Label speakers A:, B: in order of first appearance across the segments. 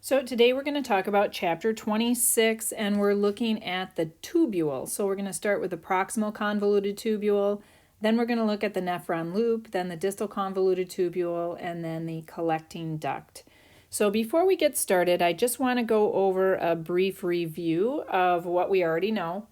A: So today we're going to talk about chapter 26 and we're looking at the tubule. So we're going to start with the proximal convoluted tubule, then we're going to look at the nephron loop, then the distal convoluted tubule, and then the collecting duct. So before we get started, I just want to go over a brief review of what we already know.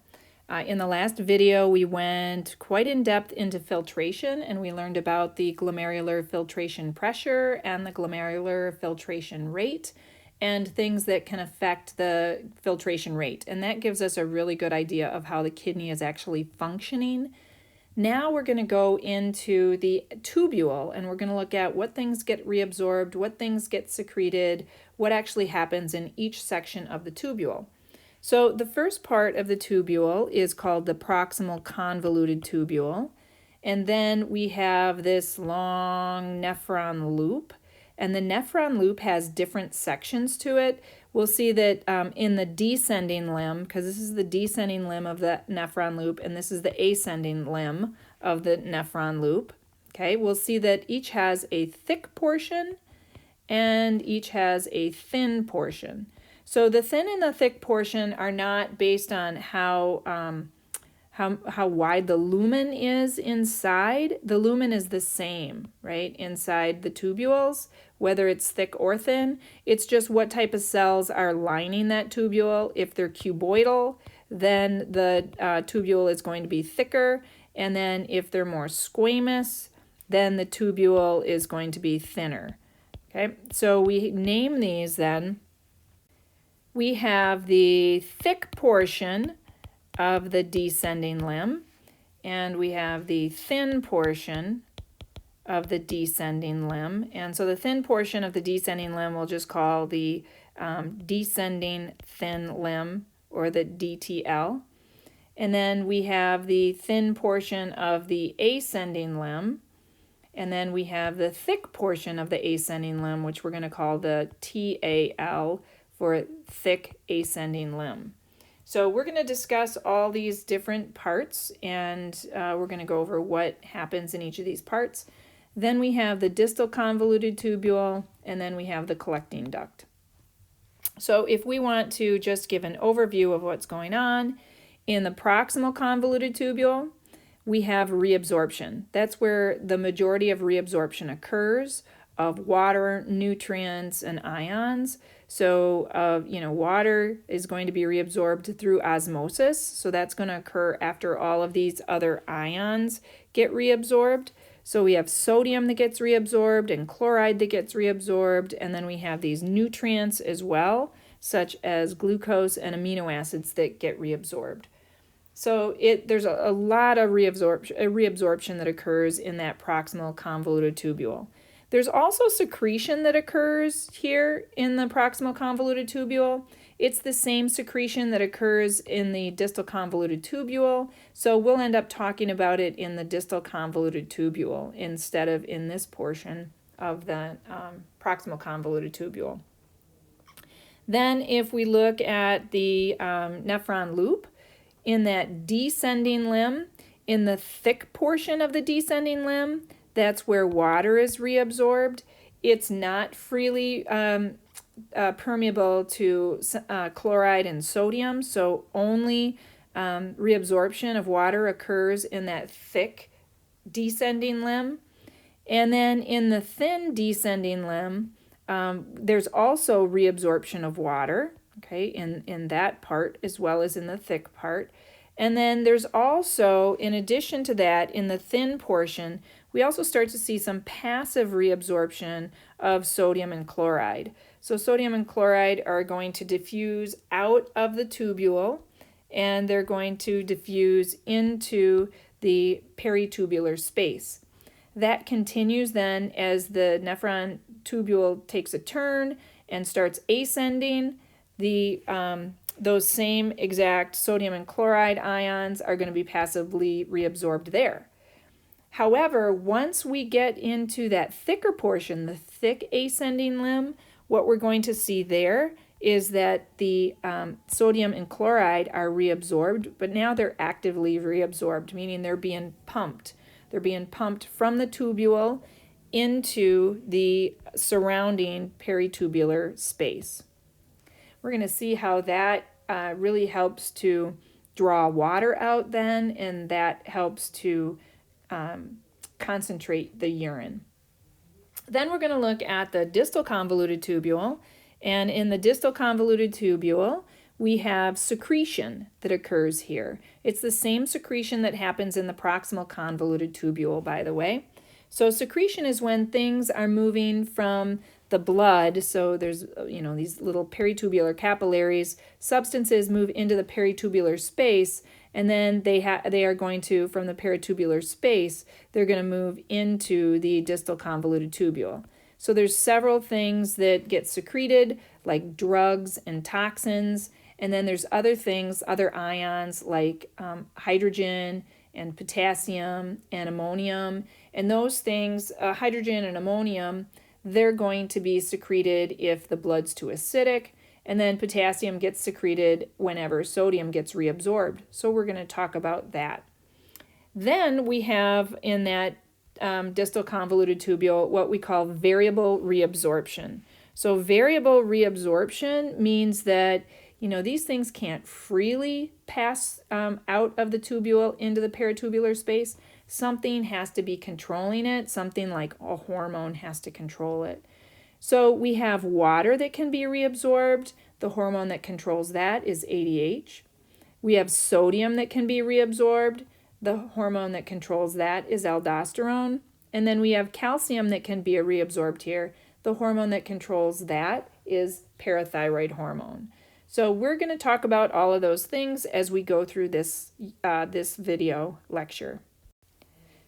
A: In the last video, we went quite in depth into filtration and we learned about the glomerular filtration pressure and the glomerular filtration rate, and things that can affect the filtration rate. And that gives us a really good idea of how the kidney is actually functioning. Now we're going to go into the tubule and we're going to look at what things get reabsorbed, what things get secreted, what actually happens in each section of the tubule. So the first part of the tubule is called the proximal convoluted tubule. And then we have this long nephron loop. And the nephron loop has different sections to it. We'll see that in the descending limb, because this is the descending limb of the nephron loop, and this is the ascending limb of the nephron loop. Okay, we'll see that each has a thick portion and each has a thin portion. So the thin and the thick portion are not based on how wide the lumen is inside. The lumen is the same, right, inside the tubules, whether it's thick or thin. It's just what type of cells are lining that tubule. If they're cuboidal, then the tubule is going to be thicker, and then if they're more squamous, then the tubule is going to be thinner. Okay, so we name these then. We have the thick portion of the descending limb, and we have the thin portion of the descending limb. And so the thin portion of the descending limb we'll just call the descending thin limb, or the DTL. And then we have the thin portion of the ascending limb, and then we have the thick portion of the ascending limb, which we're going to call the TAL, for thick ascending limb. So we're going to discuss all these different parts, and we're going to go over what happens in each of these parts. Then we have the distal convoluted tubule, and then we have the collecting duct. So if we want to just give an overview of what's going on, in the proximal convoluted tubule, we have reabsorption. That's where the majority of reabsorption occurs of water, nutrients, and ions. So, water is going to be reabsorbed through osmosis. So that's going to occur after all of these other ions get reabsorbed. So we have sodium that gets reabsorbed and chloride that gets reabsorbed. And then we have these nutrients as well, such as glucose and amino acids that get reabsorbed. So there's a lot of reabsorption that occurs in that proximal convoluted tubule. There's also secretion that occurs here in the proximal convoluted tubule. It's the same secretion that occurs in the distal convoluted tubule, so we'll end up talking about it in the distal convoluted tubule instead of in this portion of the proximal convoluted tubule. Then if we look at the nephron loop, in that descending limb, in the thick portion of the descending limb, that's where water is reabsorbed. It's not freely permeable to chloride and sodium, so only reabsorption of water occurs in that thick descending limb. And then in the thin descending limb, there's also reabsorption of water, okay, in that part as well as in the thick part. And then there's also, in addition to that, in the thin portion, we also start to see some passive reabsorption of sodium and chloride. So sodium and chloride are going to diffuse out of the tubule, and they're going to diffuse into the peritubular space. That continues then as the nephron tubule takes a turn and starts ascending. Those same exact sodium and chloride ions are going to be passively reabsorbed there. However, once we get into that thicker portion, the thick ascending limb, what we're going to see there is that the sodium and chloride are reabsorbed, but now they're actively reabsorbed, meaning they're being pumped. They're being pumped from the tubule into the surrounding peritubular space. We're going to see how that really helps to draw water out then, and that helps to concentrate the urine. Then we're going to look at the distal convoluted tubule, and in the distal convoluted tubule, we have secretion that occurs here. It's the same secretion that happens in the proximal convoluted tubule, by the way. So secretion is when things are moving from the blood, so there's these little peritubular capillaries, substances move into the peritubular space, and then they are going to, from the peritubular space, they're going to move into the distal convoluted tubule. So there's several things that get secreted, like drugs and toxins, and then there's other things, other ions like hydrogen and potassium and ammonium, and those things, hydrogen and ammonium, they're going to be secreted if the blood's too acidic, and then potassium gets secreted whenever sodium gets reabsorbed. So we're going to talk about that. Then we have in that distal convoluted tubule what we call variable reabsorption. So variable reabsorption means that these things can't freely pass out of the tubule into the peritubular space. Something has to be controlling it. Something like a hormone has to control it. So we have water that can be reabsorbed. The hormone that controls that is ADH. We have sodium that can be reabsorbed. The hormone that controls that is aldosterone. And then we have calcium that can be reabsorbed here. The hormone that controls that is parathyroid hormone. So we're going to talk about all of those things as we go through this video lecture.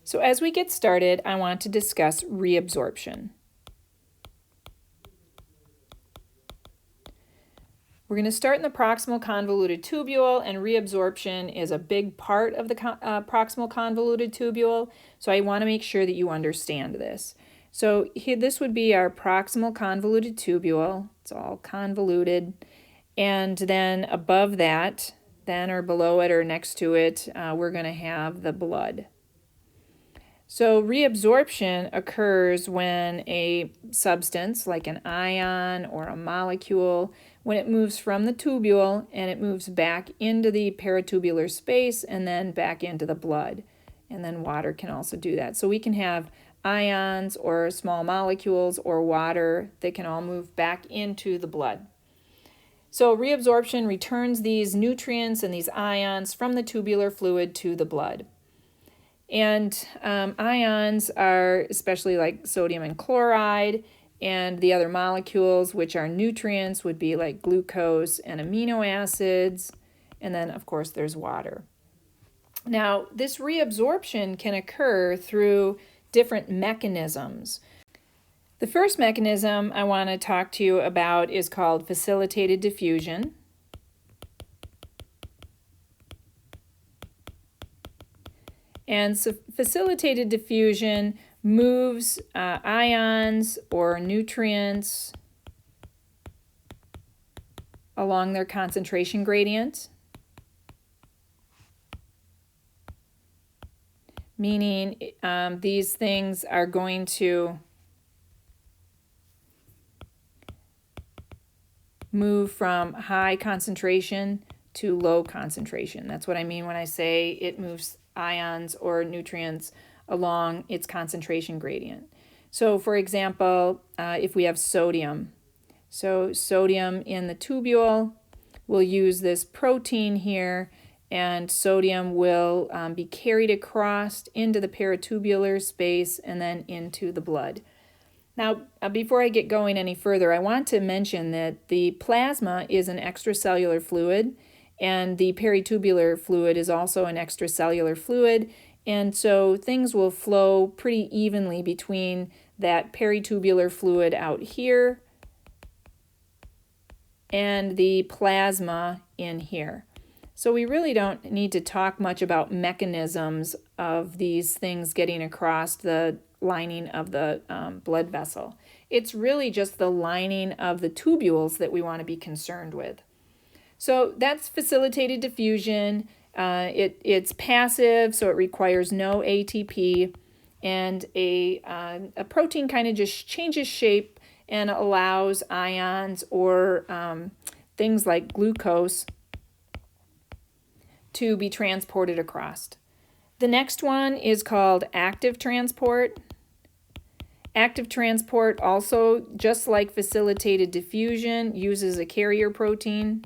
A: So as we get started, I want to discuss reabsorption. We're going to start in the proximal convoluted tubule, and reabsorption is a big part of the proximal convoluted tubule, so I want to make sure that you understand this. So here, this would be our proximal convoluted tubule. It's all convoluted, and then above that, then or below it or next to it, we're going to have the blood. So reabsorption occurs when a substance, like an ion or a molecule, when it moves from the tubule and it moves back into the peritubular space and then back into the blood. And then water can also do that. So we can have ions or small molecules or water that can all move back into the blood. So reabsorption returns these nutrients and these ions from the tubular fluid to the blood. And ions are especially like sodium and chloride, and the other molecules, which are nutrients, would be like glucose and amino acids, and then of course there's water. Now this reabsorption can occur through different mechanisms. The first mechanism I want to talk to you about is called facilitated diffusion. And so facilitated diffusion moves ions or nutrients along their concentration gradient, meaning these things are going to move from high concentration to low concentration. That's what I mean when I say it moves ions or nutrients along its concentration gradient. So for example, if we have sodium, so sodium in the tubule, we'll use this protein here, and sodium will be carried across into the peritubular space and then into the blood. Now, before I get going any further, I want to mention that the plasma is an extracellular fluid, and the peritubular fluid is also an extracellular fluid, and so things will flow pretty evenly between that peritubular fluid out here and the plasma in here. So we really don't need to talk much about mechanisms of these things getting across the lining of the blood vessel. It's really just the lining of the tubules that we want to be concerned with. So that's facilitated diffusion. It's passive, so it requires no ATP, and a protein kind of just changes shape and allows ions or things like glucose to be transported across. The next one is called active transport. Active transport also, just like facilitated diffusion, uses a carrier protein.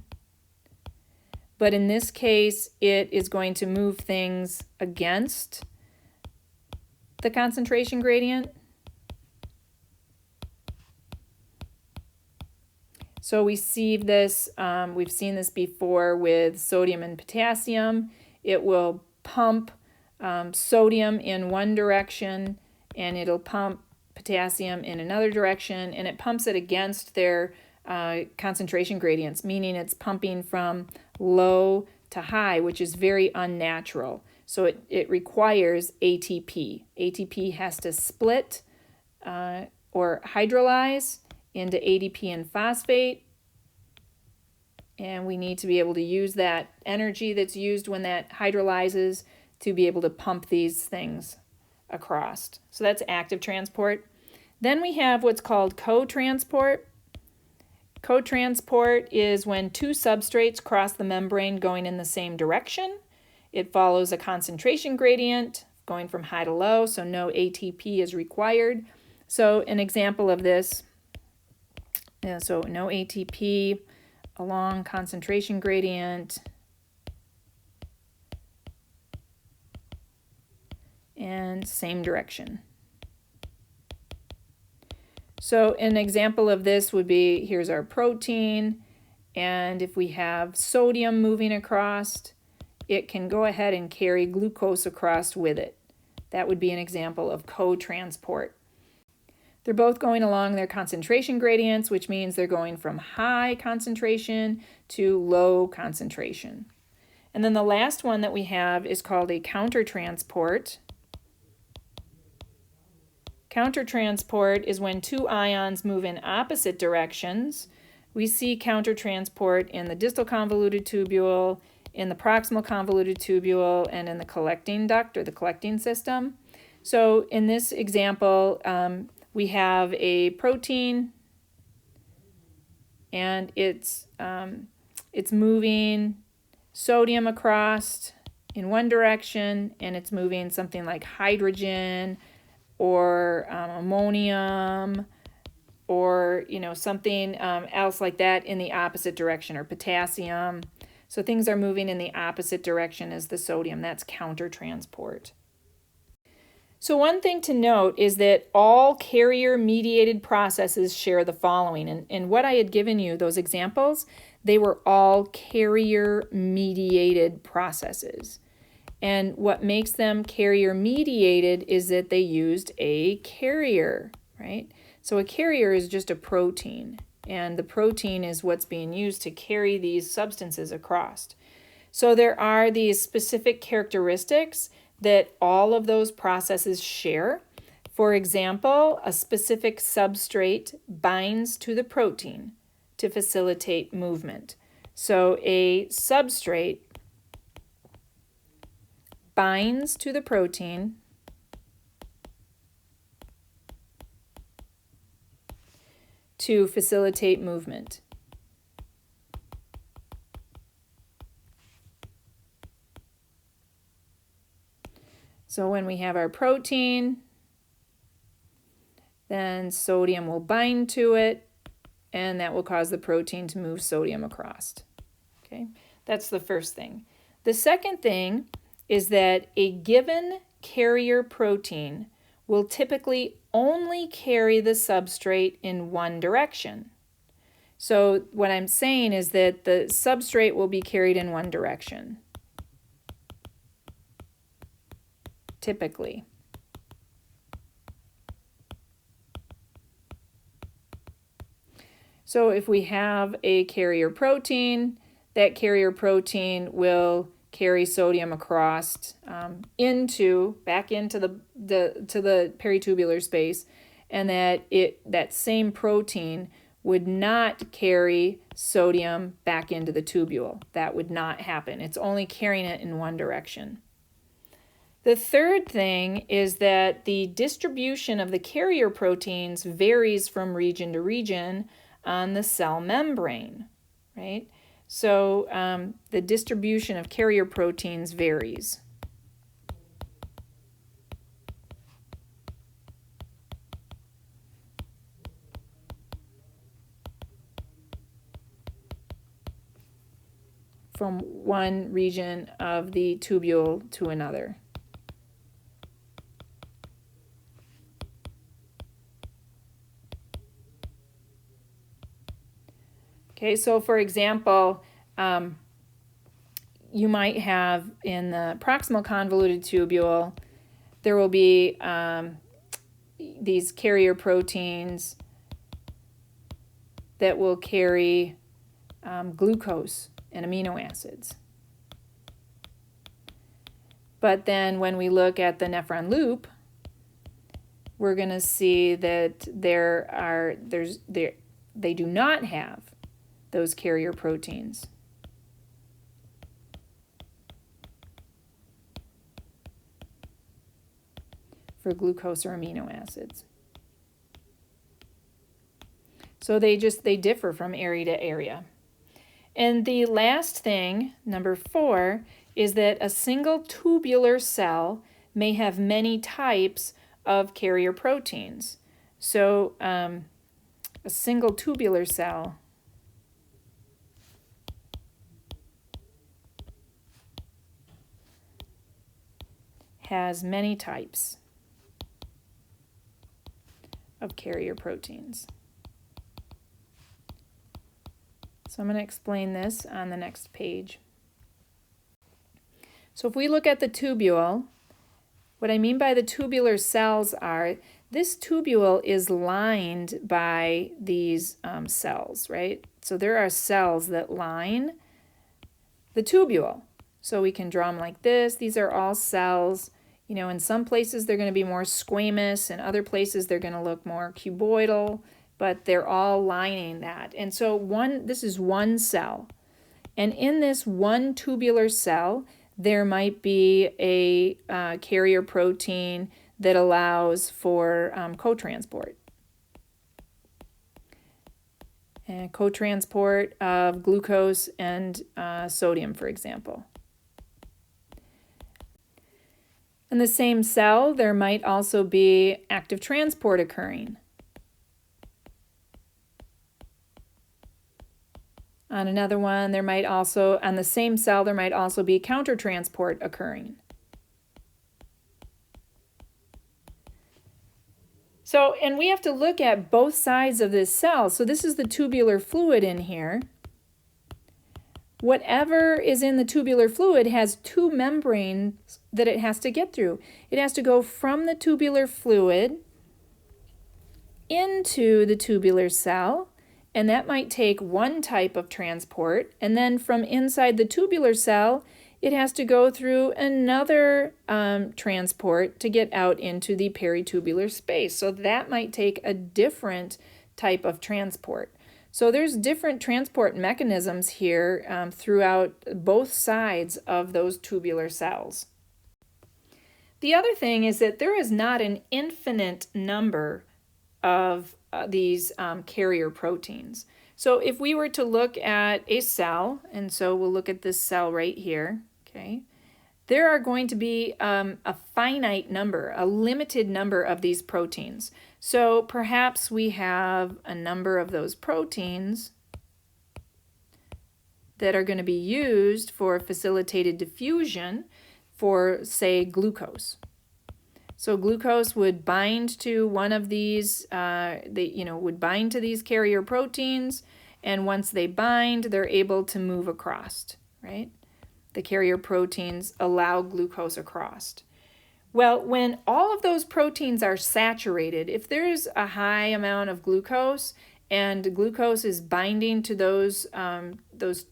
A: But in this case, it is going to move things against the concentration gradient. So we see this, we've seen this before with sodium and potassium. It will pump sodium in one direction, and it'll pump potassium in another direction, and it pumps it against their concentration gradients, meaning it's pumping from low to high, which is very unnatural. So it requires ATP. ATP has to split or hydrolyze into ADP and phosphate, and we need to be able to use that energy that's used when that hydrolyzes to be able to pump these things across. So that's active transport. Then we have what's called co-transport. Co-transport is when two substrates cross the membrane going in the same direction. It follows a concentration gradient going from high to low, so no ATP is required. So an example of this, so no ATP along concentration gradient, and same direction. So an example of this would be, here's our protein, and if we have sodium moving across, it can go ahead and carry glucose across with it. That would be an example of co-transport. They're both going along their concentration gradients, which means they're going from high concentration to low concentration. And then the last one that we have is called a countertransport. Countertransport is when two ions move in opposite directions. We see countertransport in the distal convoluted tubule, in the proximal convoluted tubule, and in the collecting duct or the collecting system. So in this example, we have a protein, and it's moving sodium across in one direction, and it's moving something like hydrogen or ammonium or something else like that in the opposite direction, or potassium. So things are moving in the opposite direction as the sodium. That's countertransport. So one thing to note is that all carrier-mediated processes share the following. And what I had given you, those examples, they were all carrier-mediated processes. And what makes them carrier-mediated is that they used a carrier, right? So a carrier is just a protein, and the protein is what's being used to carry these substances across. So there are these specific characteristics that all of those processes share. For example, a specific substrate binds to the protein to facilitate movement. So a substrate binds to the protein to facilitate movement. So when we have our protein, then sodium will bind to it, and that will cause the protein to move sodium across. Okay, that's the first thing. The second thing is that a given carrier protein will typically only carry the substrate in one direction. So what I'm saying is that the substrate will be carried in one direction, typically. So if we have a carrier protein, that carrier protein will carry sodium across back into the peritubular space, and that same protein would not carry sodium back into the tubule. That would not happen. It's only carrying it in one direction. The third thing is that the distribution of the carrier proteins varies from region to region on the cell membrane, right? So the distribution of carrier proteins varies. From one region of the tubule to another. Okay, so for example, you might have in the proximal convoluted tubule, there will be these carrier proteins that will carry glucose and amino acids. But then when we look at the nephron loop, we're going to see that they do not have those carrier proteins. For glucose or amino acids. So they differ from area to area. And the last thing, number 4, is that a single tubular cell may have many types of carrier proteins. So a single tubular cell has many types of carrier proteins. So I'm going to explain this on the next page. So if we look at the tubule, what I mean by the tubular cells are, this tubule is lined by these cells, right? So there are cells that line the tubule. So we can draw them like this. These are all cells. You know, in some places they're going to be more squamous, and other places they're going to look more cuboidal, but they're all lining that. And so this is one cell. And in this one tubular cell, there might be a carrier protein that allows for cotransport. And cotransport of glucose and sodium, for example. In the same cell, there might also be active transport occurring. On another one, on the same cell, there might also be countertransport occurring. So, and we have to look at both sides of this cell. So this is the tubular fluid in here. Whatever is in the tubular fluid has two membranes that it has to get through. It has to go from the tubular fluid into the tubular cell, and that might take one type of transport, and then from inside the tubular cell, it has to go through another transport to get out into the peritubular space. So that might take a different type of transport. So there's different transport mechanisms here throughout both sides of those tubular cells. The other thing is that there is not an infinite number of these carrier proteins. So if we were to look at a cell, and so we'll look at this cell right here, okay, there are going to be a finite number, a limited number of these proteins. So perhaps we have a number of those proteins that are going to be used for facilitated diffusion for, say, glucose. So glucose would bind to one of these, would bind to these carrier proteins, and once they bind, they're able to move across, right? The carrier proteins allow glucose across. Well, when all of those proteins are saturated, if there's a high amount of glucose and glucose is binding to those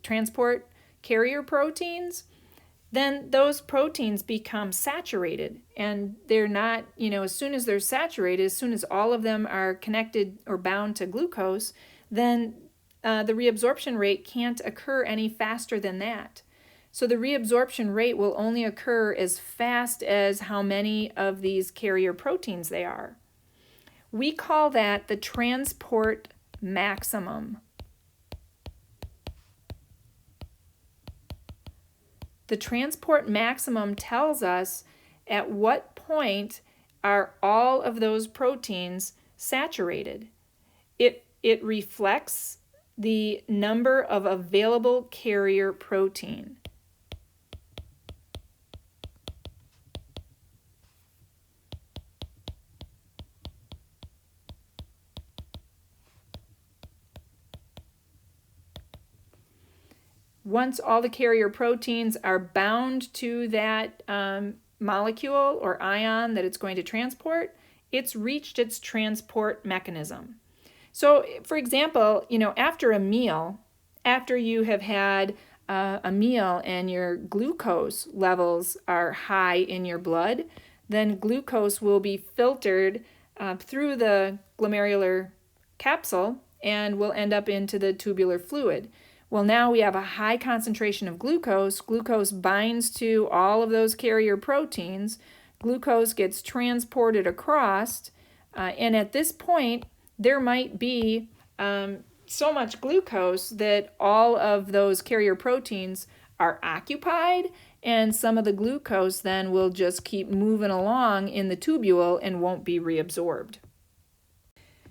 A: transport carrier proteins, then those proteins become saturated, and they're not, as soon as they're saturated, as soon as all of them are connected or bound to glucose, then the reabsorption rate can't occur any faster than that. So the reabsorption rate will only occur as fast as how many of these carrier proteins they are. We call that the transport maximum. The transport maximum tells us at what point are all of those proteins saturated. It reflects the number of available carrier protein. Once all the carrier proteins are bound to that molecule or ion that it's going to transport, it's reached its transport mechanism. So, for example, after a meal, after you have had a meal and your glucose levels are high in your blood, then glucose will be filtered through the glomerular capsule and will end up into the tubular fluid. Well, now we have a high concentration of glucose. Glucose binds to all of those carrier proteins. Glucose gets transported across, and at this point, there might be so much glucose that all of those carrier proteins are occupied, and some of the glucose then will just keep moving along in the tubule and won't be reabsorbed.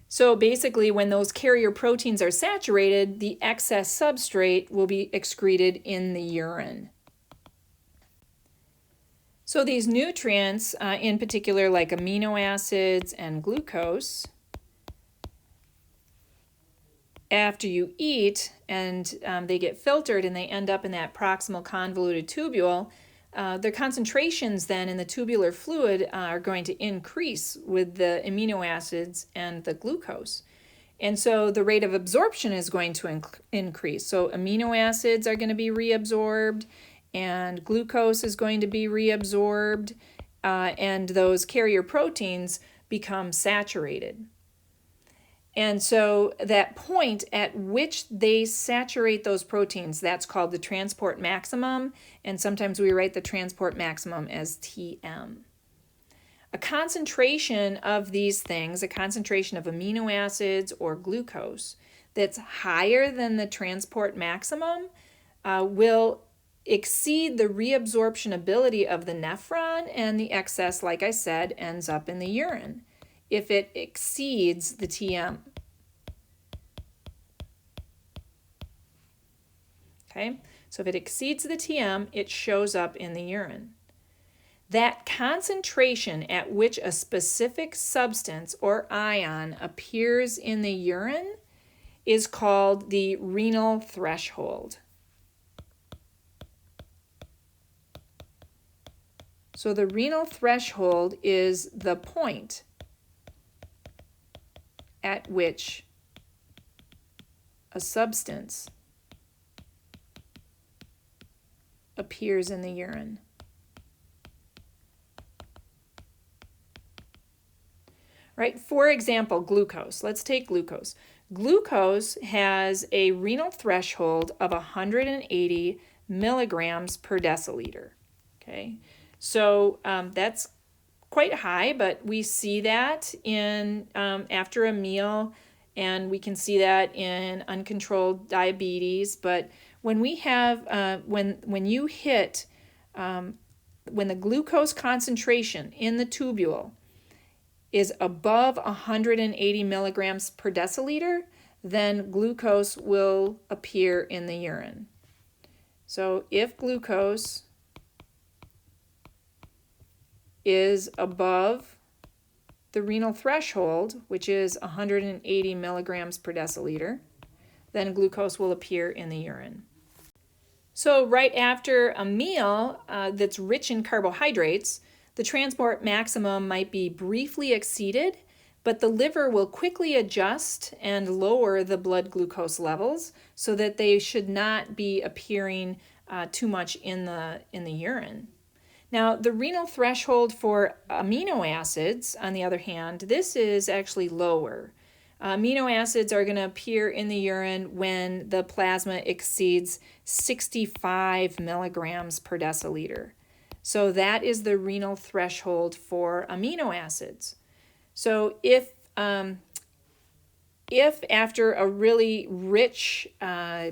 A: So basically, when those carrier proteins are saturated, the excess substrate will be excreted in the urine. So these nutrients, in particular like amino acids and glucose, after you eat and they get filtered and they end up in that proximal convoluted tubule, their concentrations then in the tubular fluid are going to increase with the amino acids and the glucose. And so the rate of absorption is going to increase. So amino acids are going to be reabsorbed and glucose is going to be reabsorbed, and those carrier proteins become saturated. And so that point at which they saturate those proteins, that's called the transport maximum, and sometimes we write the transport maximum as Tm. A concentration of these things, a concentration of amino acids or glucose that's higher than the transport maximum will exceed the reabsorption ability of the nephron, and the excess, like I said, ends up in the urine if it exceeds the Tm. Okay, so if it exceeds the Tm, it shows up in the urine. That concentration at which a specific substance or ion appears in the urine is called the renal threshold. So the renal threshold is the point at which a substance appears in the urine. Right? For example, glucose. Let's take glucose. Glucose has a renal threshold of 180 milligrams per deciliter. Okay, so that's quite high, but we see that in after a meal, and we can see that in uncontrolled diabetes. But when we have when you hit when the glucose concentration in the tubule is above 180 milligrams per deciliter, then glucose will appear in the urine. So if glucose is above the renal threshold, which is 180 milligrams per deciliter, then glucose will appear in the urine. So right after a meal that's rich in carbohydrates, the transport maximum might be briefly exceeded, but the liver will quickly adjust and lower the blood glucose levels so that they should not be appearing too much in the urine. Now, the renal threshold for amino acids, on the other hand, this is actually lower. Amino acids are going to appear in the urine when the plasma exceeds 65 milligrams per deciliter. So that is the renal threshold for amino acids. So if after a really rich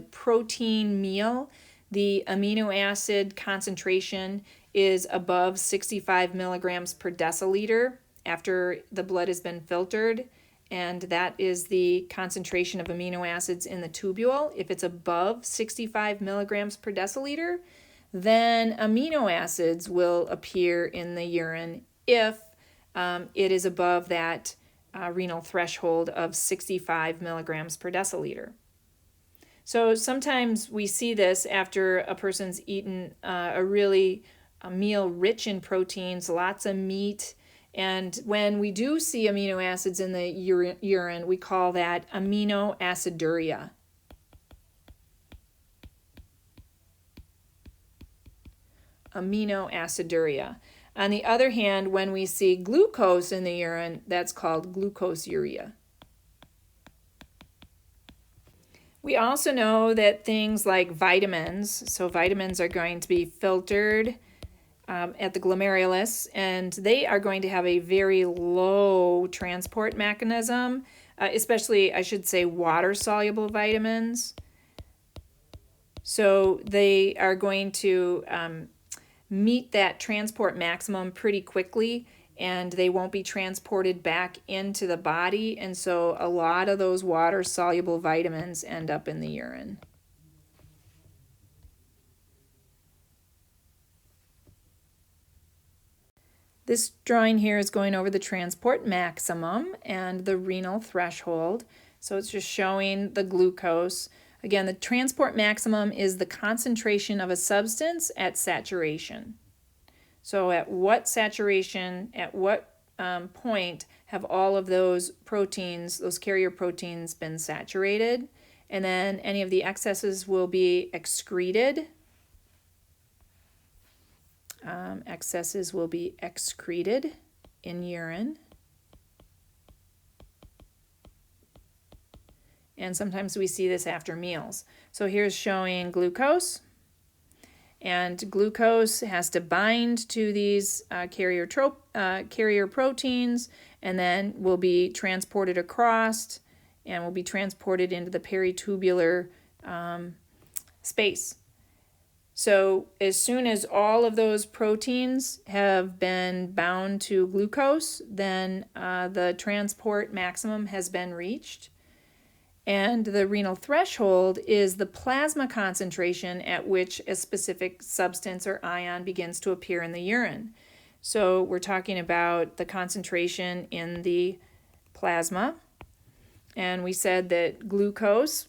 A: protein meal the amino acid concentration is above 65 milligrams per deciliter after the blood has been filtered, and that is the concentration of amino acids in the tubule. If it's above 65 milligrams per deciliter, then amino acids will appear in the urine if it is above that renal threshold of 65 milligrams per deciliter. So sometimes we see this after a person's eaten a meal rich in proteins, lots of meat, and when we do see amino acids in the urine, we call that aminoaciduria. Aminoaciduria. On the other hand, when we see glucose in the urine, that's called glucoseuria. We also know that things like vitamins, so vitamins are going to be filtered at the glomerulus, and they are going to have a very low transport mechanism, especially, I should say, water-soluble vitamins. So they are going to meet that transport maximum pretty quickly, and they won't be transported back into the body, and so a lot of those water-soluble vitamins end up in the urine. This drawing here is going over the transport maximum and the renal threshold. So it's just showing the glucose. Again, the transport maximum is the concentration of a substance at saturation. So at what saturation, at what point have all of those proteins, those carrier proteins, been saturated? And then any of the excesses will be excreted. Excesses will be excreted in urine. And sometimes we see this after meals. So here's showing glucose. And glucose has to bind to these carrier proteins, and then will be transported across and will be transported into the peritubular space. So as soon as all of those proteins have been bound to glucose, then the transport maximum has been reached. And the renal threshold is the plasma concentration at which a specific substance or ion begins to appear in the urine. So we're talking about the concentration in the plasma. And we said that glucose,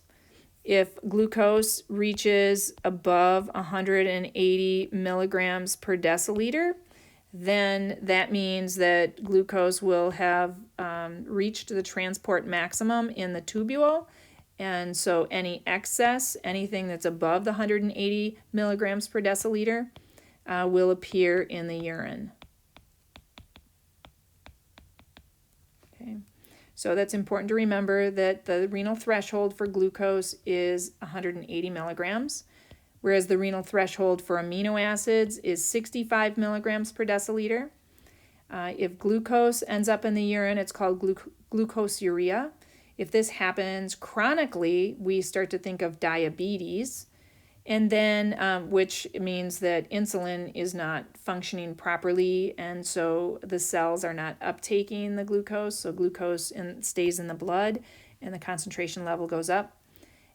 A: if glucose reaches above 180 milligrams per deciliter, then that means that glucose will have reached the transport maximum in the tubule. And so any excess, anything that's above the 180 milligrams per deciliter, will appear in the urine. Okay. So that's important to remember that the renal threshold for glucose is 180 milligrams, whereas the renal threshold for amino acids is 65 milligrams per deciliter. If glucose ends up in the urine, it's called glucoseuria. If this happens chronically, we start to think of diabetes, and then which means that insulin is not functioning properly, and so the cells are not uptaking the glucose, so glucose stays in the blood and the concentration level goes up.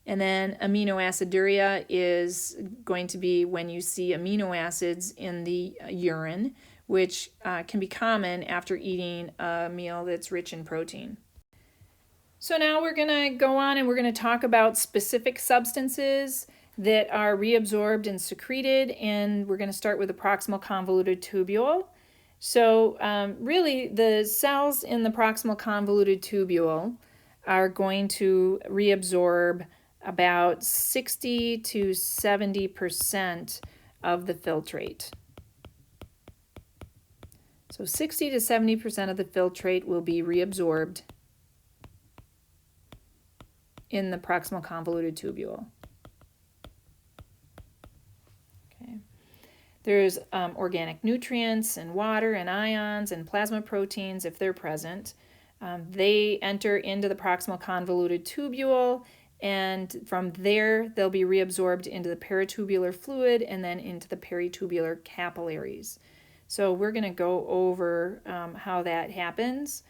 A: And then aminoaciduria is going to be when you see amino acids in the urine, which can be common after eating a meal that's rich in protein. So now we're going to go on and we're going to talk about specific substances that are reabsorbed and secreted, and we're going to start with the proximal convoluted tubule. So really the cells in the proximal convoluted tubule are going to reabsorb about 60 to 70% of the filtrate. So 60 to 70% of the filtrate will be reabsorbed in the proximal convoluted tubule. Okay. There's organic nutrients and water and ions and plasma proteins if they're present. They enter into the proximal convoluted tubule, and from there they'll be reabsorbed into the peritubular fluid and then into the peritubular capillaries. So we're going to go over how that happens.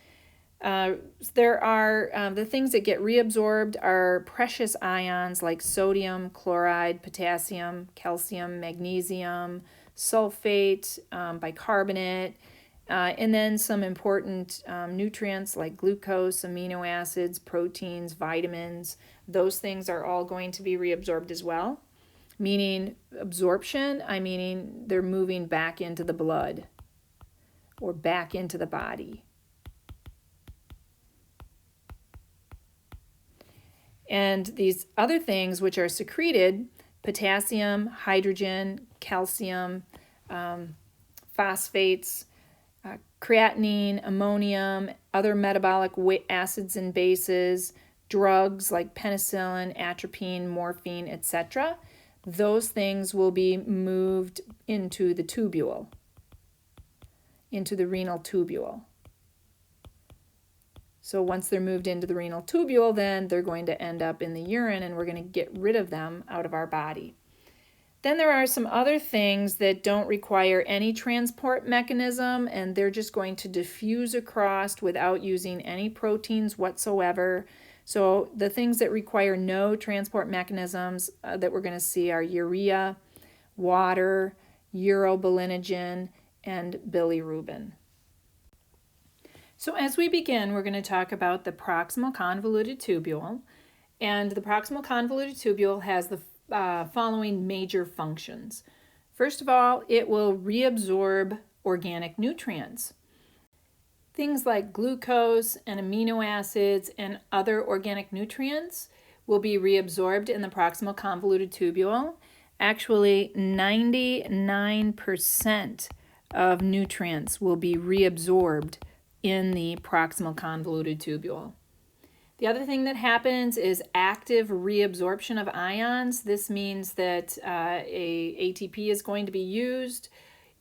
A: There are the things that get reabsorbed are precious ions like sodium, chloride, potassium, calcium, magnesium, sulfate, bicarbonate, and then some important nutrients like glucose, amino acids, proteins, vitamins. Those things are all going to be reabsorbed as well. Meaning absorption, meaning they're moving back into the blood or back into the body. And these other things which are secreted, potassium, hydrogen, calcium, phosphates, creatinine, ammonium, other metabolic acids and bases, drugs like penicillin, atropine, morphine, etc., those things will be moved into the tubule, into the renal tubule. So once they're moved into the renal tubule, then they're going to end up in the urine, and we're going to get rid of them out of our body. Then there are some other things that don't require any transport mechanism, and they're just going to diffuse across without using any proteins whatsoever. So the things that require no transport mechanisms that we're going to see are urea, water, urobilinogen, and bilirubin. So as we begin, we're going to talk about the proximal convoluted tubule. And the proximal convoluted tubule has the following major functions. First of all, it will reabsorb organic nutrients. Things like glucose and amino acids and other organic nutrients will be reabsorbed in the proximal convoluted tubule. Actually, 99% of nutrients will be reabsorbed in the proximal convoluted tubule. The other thing that happens is active reabsorption of ions. This means that a ATP is going to be used,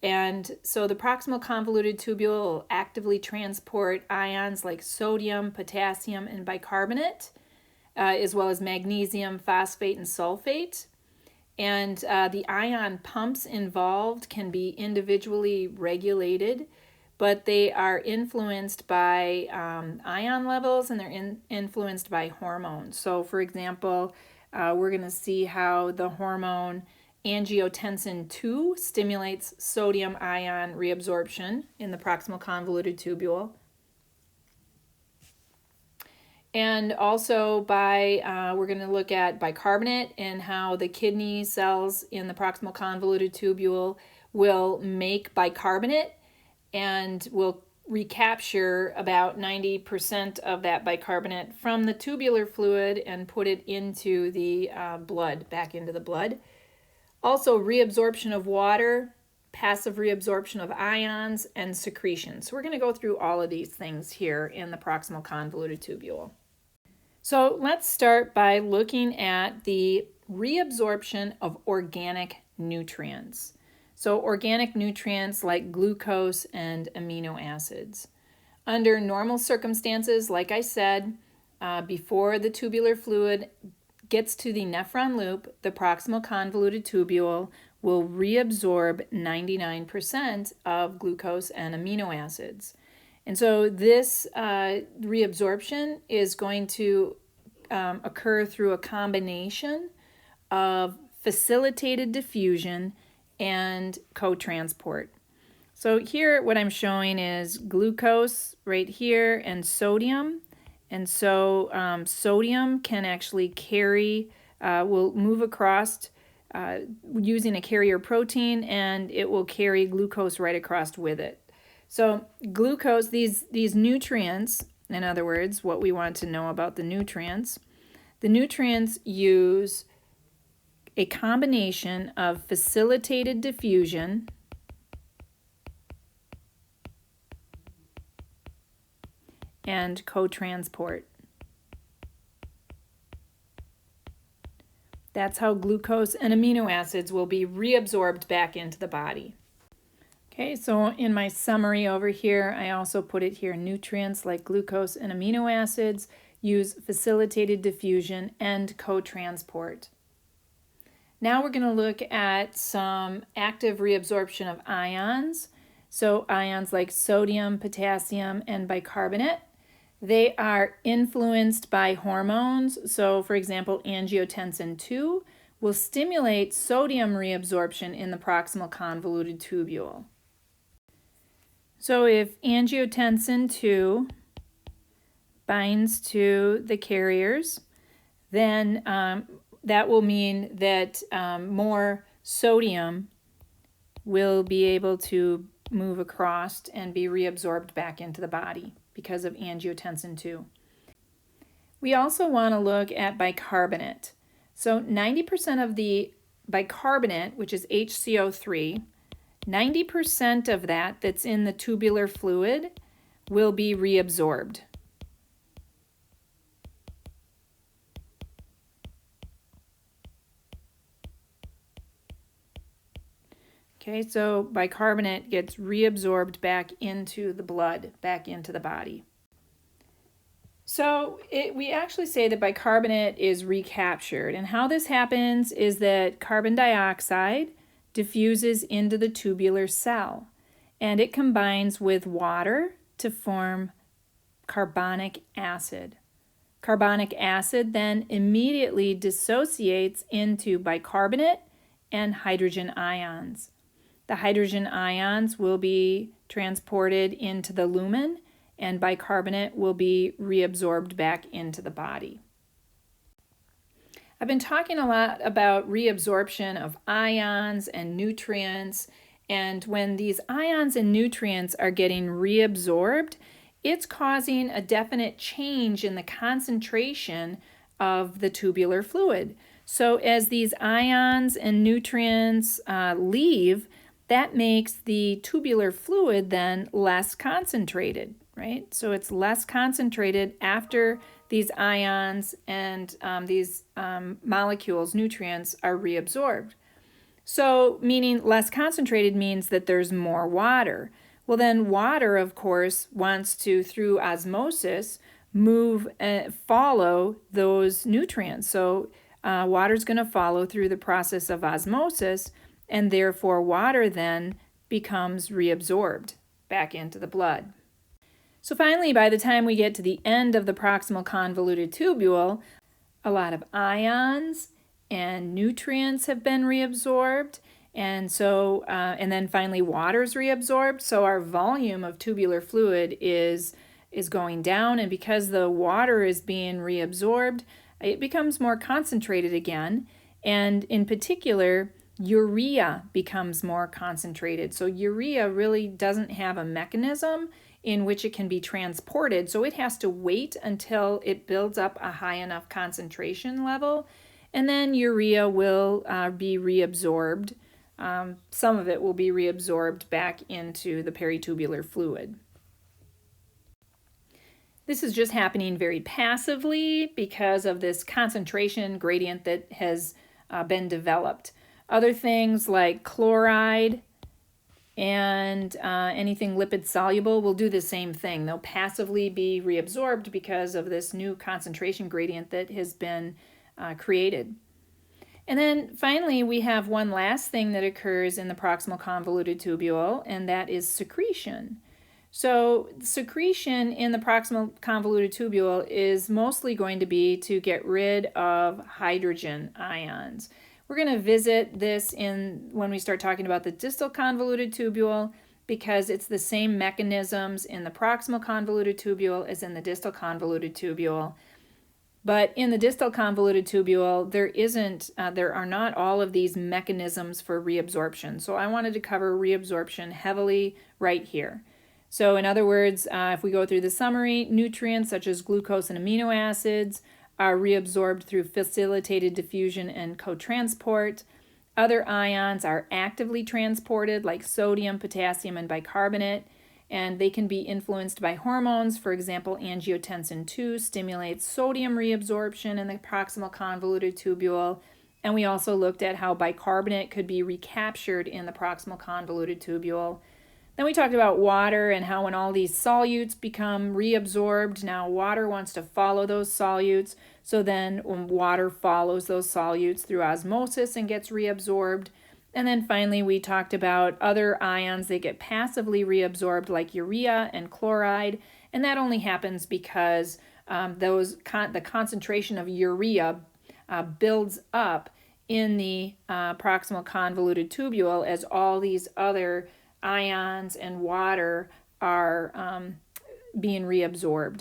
A: and so the proximal convoluted tubule will actively transport ions like sodium, potassium, and bicarbonate, as well as magnesium, phosphate, and sulfate. And the ion pumps involved can be individually regulated, but they are influenced by ion levels, and they're influenced by hormones. So for example, we're going to see how the hormone angiotensin II stimulates sodium ion reabsorption in the proximal convoluted tubule. And also we're going to look at bicarbonate and how the kidney cells in the proximal convoluted tubule will make bicarbonate and will recapture about 90% of that bicarbonate from the tubular fluid and put it into the blood, back into the blood. Also, reabsorption of water, passive reabsorption of ions, and secretion. So we're going to go through all of these things here in the proximal convoluted tubule. So let's start by looking at the reabsorption of organic nutrients. So organic nutrients like glucose and amino acids. Under normal circumstances, like I said, before the tubular fluid gets to the nephron loop, the proximal convoluted tubule will reabsorb 99% of glucose and amino acids. And so this reabsorption is going to occur through a combination of facilitated diffusion and co-transport. So here what I'm showing is glucose right here and sodium. And so sodium can actually carry, will move across using a carrier protein, and it will carry glucose right across with it. So glucose, these nutrients, in other words, what we want to know about the nutrients use a combination of facilitated diffusion and co-transport. That's how glucose and amino acids will be reabsorbed back into the body. Okay, so in my summary over here, I also put it here, nutrients like glucose and amino acids use facilitated diffusion and co-transport. Now we're going to look at some active reabsorption of ions. So ions like sodium, potassium, and bicarbonate. They are influenced by hormones. So for example, angiotensin II will stimulate sodium reabsorption in the proximal convoluted tubule. So if angiotensin II binds to the carriers, then that will mean that more sodium will be able to move across and be reabsorbed back into the body because of angiotensin II. We also want to look at bicarbonate. So 90% of the bicarbonate, which is HCO3, 90% of that that's in the tubular fluid will be reabsorbed. Okay, so bicarbonate gets reabsorbed back into the blood, back into the body. So we actually say that bicarbonate is recaptured, and how this happens is that carbon dioxide diffuses into the tubular cell, and it combines with water to form carbonic acid. Carbonic acid then immediately dissociates into bicarbonate and hydrogen ions. The hydrogen ions will be transported into the lumen, and bicarbonate will be reabsorbed back into the body. I've been talking a lot about reabsorption of ions and nutrients, and when these ions and nutrients are getting reabsorbed, it's causing a definite change in the concentration of the tubular fluid. So as these ions and nutrients leave, that makes the tubular fluid then less concentrated, right? So it's less concentrated after these ions and these molecules, nutrients, are reabsorbed. So meaning less concentrated means that there's more water. Well, then water, of course, wants to, through osmosis, move and follow those nutrients. So water's going to follow through the process of osmosis, and therefore water then becomes reabsorbed back into the blood. So finally, by the time we get to the end of the proximal convoluted tubule, a lot of ions and nutrients have been reabsorbed, and so and then finally water is reabsorbed. So our volume of tubular fluid is going down, and because the water is being reabsorbed, it becomes more concentrated again, and in particular, urea becomes more concentrated. So urea really doesn't have a mechanism in which it can be transported, so it has to wait until it builds up a high enough concentration level, and then urea will be reabsorbed. Some of it will be reabsorbed back into the peritubular fluid. This is just happening very passively because of this concentration gradient that has been developed. Other things like chloride and anything lipid soluble will do the same thing. They'll passively be reabsorbed because of this new concentration gradient that has been created. And then finally, we have one last thing that occurs in the proximal convoluted tubule, and that is secretion. So secretion in the proximal convoluted tubule is mostly going to be to get rid of hydrogen ions. We're going to visit this when we start talking about the distal convoluted tubule, because it's the same mechanisms in the proximal convoluted tubule as in the distal convoluted tubule. But in the distal convoluted tubule, there are not all of these mechanisms for reabsorption. So I wanted to cover reabsorption heavily right here. So in other words, if we go through the summary, nutrients such as glucose and amino acids are reabsorbed through facilitated diffusion and co-transport. Other ions are actively transported, like sodium, potassium, and bicarbonate, and they can be influenced by hormones. For example, angiotensin II stimulates sodium reabsorption in the proximal convoluted tubule, and we also looked at how bicarbonate could be recaptured in the proximal convoluted tubule. Then we talked about water and how when all these solutes become reabsorbed, now water wants to follow those solutes. So then when water follows those solutes through osmosis and gets reabsorbed. And then finally we talked about other ions that get passively reabsorbed like urea and chloride. And that only happens because the concentration of urea builds up in the proximal convoluted tubule as all these other ions and water are being reabsorbed.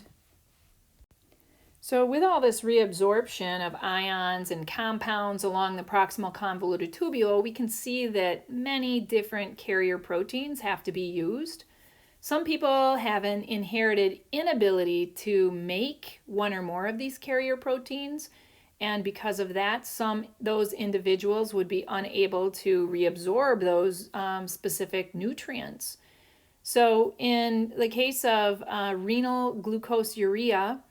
A: So with all this reabsorption of ions and compounds along the proximal convoluted tubule, we can see that many different carrier proteins have to be used. Some people have an inherited inability to make one or more of these carrier proteins, and because of that, those individuals would be unable to reabsorb those specific nutrients. So in the case of renal glucose urea,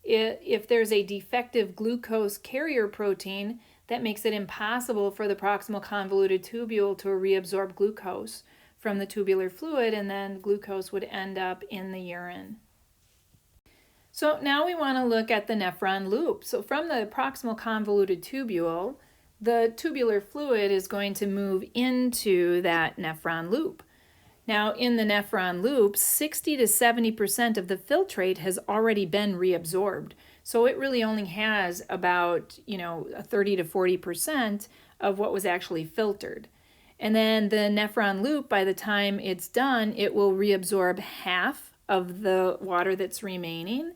A: if there's a defective glucose carrier protein, that makes it impossible for the proximal convoluted tubule to reabsorb glucose from the tubular fluid, and then glucose would end up in the urine. So now we want to look at the nephron loop. So from the proximal convoluted tubule, the tubular fluid is going to move into that nephron loop. Now in the nephron loop, 60 to 70% of the filtrate has already been reabsorbed. So it really only has about 30 to 40% of what was actually filtered. And then the nephron loop, by the time it's done, it will reabsorb half of the water that's remaining,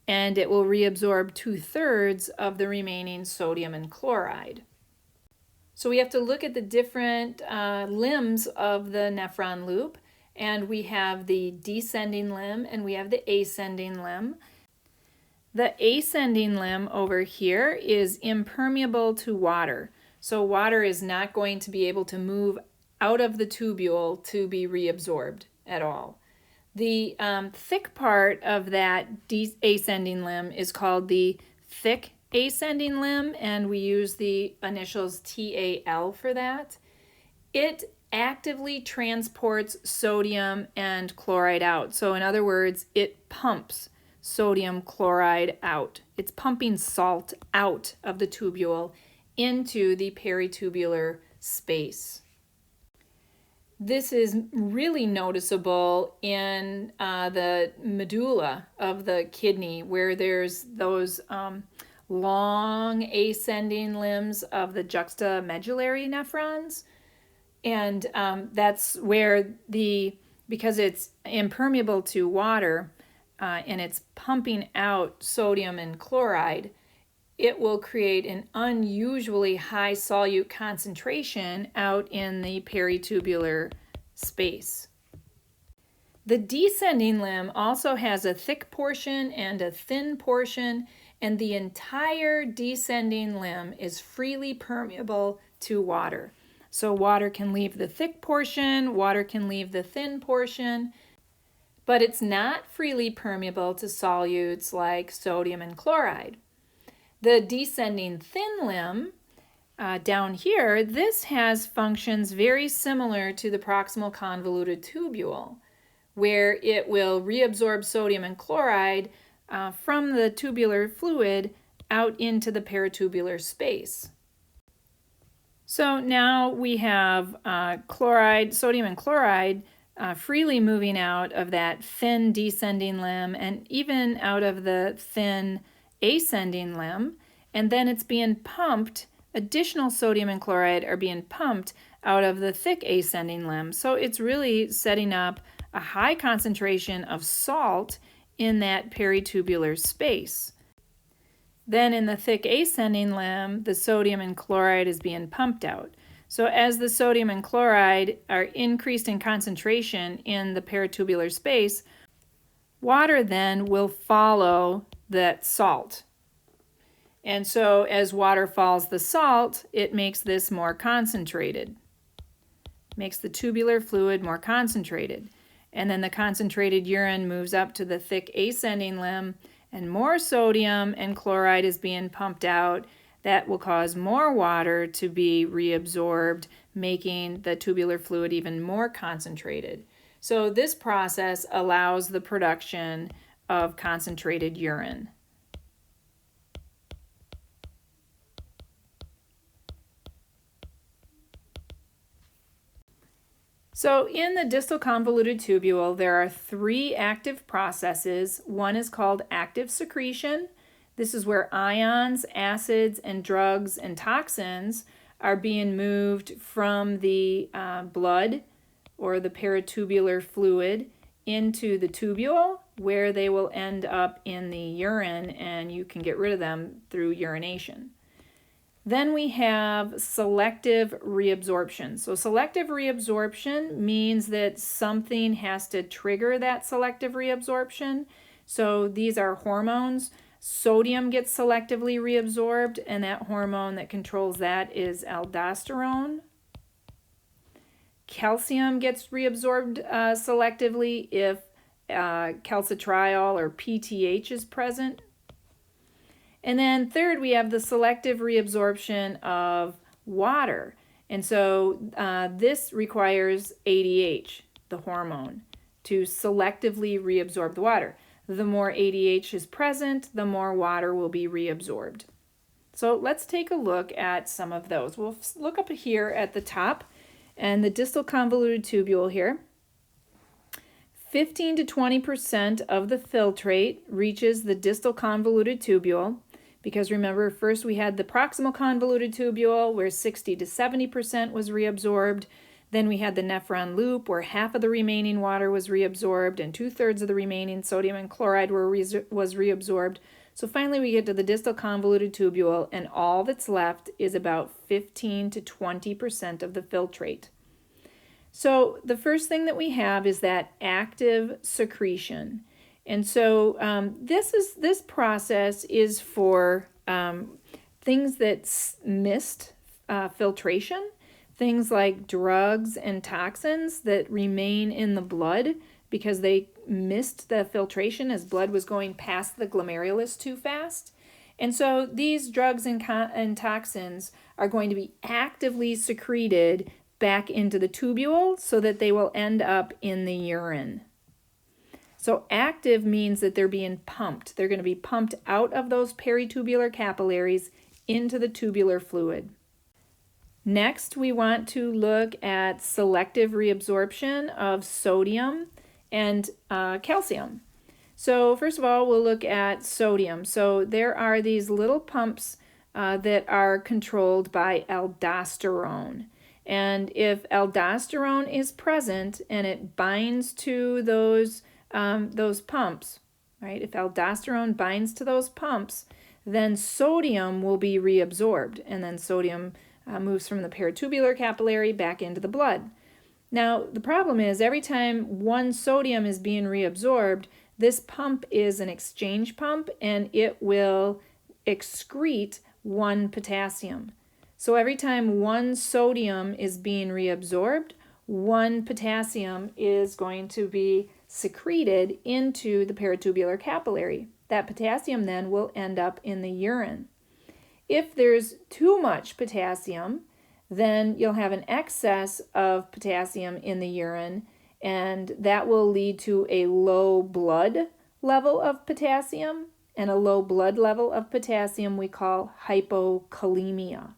A: and it will reabsorb 2/3 of the remaining sodium and chloride. So we have to look at the different limbs of the nephron loop, and we have the descending limb and we have the ascending limb. The ascending limb over here is impermeable to water. So water is not going to be able to move out of the tubule to be reabsorbed at all. The thick part of that ascending limb is called the thick ascending limb, and we use the initials TAL for that. It actively transports sodium and chloride out. So in other words, it pumps sodium chloride out. It's pumping salt out of the tubule into the peritubular space. This is really noticeable in the medulla of the kidney, where there's those long ascending limbs of the juxtamedullary nephrons. And that's where because it's impermeable to water and it's pumping out sodium and chloride, it will create an unusually high solute concentration out in the peritubular space. The descending limb also has a thick portion and a thin portion, and the entire descending limb is freely permeable to water. So water can leave the thick portion, water can leave the thin portion, but it's not freely permeable to solutes like sodium and chloride. The descending thin limb down here, this has functions very similar to the proximal convoluted tubule, where it will reabsorb sodium and chloride from the tubular fluid out into the peritubular space. So now we have sodium and chloride freely moving out of that thin descending limb and even out of the thin ascending limb, and then it's being pumped, additional sodium and chloride are being pumped out of the thick ascending limb. So it's really setting up a high concentration of salt in that peritubular space. Then in the thick ascending limb, the sodium and chloride is being pumped out. So as the sodium and chloride are increased in concentration in the peritubular space, water then will follow that salt. And so as water follows the salt, it makes this more concentrated. Makes the tubular fluid more concentrated. And then the concentrated urine moves up to the thick ascending limb, and more sodium and chloride is being pumped out. That will cause more water to be reabsorbed, making the tubular fluid even more concentrated. So this process allows the production of concentrated urine. So in the distal convoluted tubule, there are 3 active processes. One is called active secretion. This is where ions, acids, and drugs and toxins are being moved from the blood or the peritubular fluid into the tubule, where they will end up in the urine, and you can get rid of them through urination. Then we have selective reabsorption. So selective reabsorption means that something has to trigger that selective reabsorption. So these are hormones. Sodium gets selectively reabsorbed, and that hormone that controls that is aldosterone. Calcium gets reabsorbed selectively if calcitriol or PTH is present. And then third, we have the selective reabsorption of water. And so this requires ADH, the hormone, to selectively reabsorb the water. The more ADH is present, the more water will be reabsorbed. So let's take a look at some of those. We'll look up here at the top and the distal convoluted tubule here. 15 to 20% of the filtrate reaches the distal convoluted tubule. Because remember, first we had the proximal convoluted tubule where 60 to 70% was reabsorbed. Then we had the Nephron Loop where half of the remaining water was reabsorbed and 2/3 of the remaining sodium and chloride was reabsorbed. So finally we get to the distal convoluted tubule, and all that's left is about 15 to 20% of the filtrate. So the first thing that we have is that active secretion. And so this process is for things that missed filtration, things like drugs and toxins that remain in the blood because they missed the filtration as blood was going past the glomerulus too fast. And so these drugs and toxins are going to be actively secreted back into the tubule so that they will end up in the urine. So active means that they're being pumped. They're going to be pumped out of those peritubular capillaries into the tubular fluid. Next, we want to look at selective reabsorption of sodium and calcium. So first of all, we'll look at sodium. So there are these little pumps that are controlled by aldosterone. And if aldosterone is present and it binds to those pumps, right? If aldosterone binds to those pumps, then sodium will be reabsorbed, and then sodium moves from the peritubular capillary back into the blood. Now, the problem is every time one sodium is being reabsorbed, this pump is an exchange pump, and it will excrete one potassium. So every time one sodium is being reabsorbed, one potassium is going to be secreted into the peritubular capillary. That potassium then will end up in the urine. If there's too much potassium, then you'll have an excess of potassium in the urine, and that will lead to a low blood level of potassium, and a low blood level of potassium we call hypokalemia.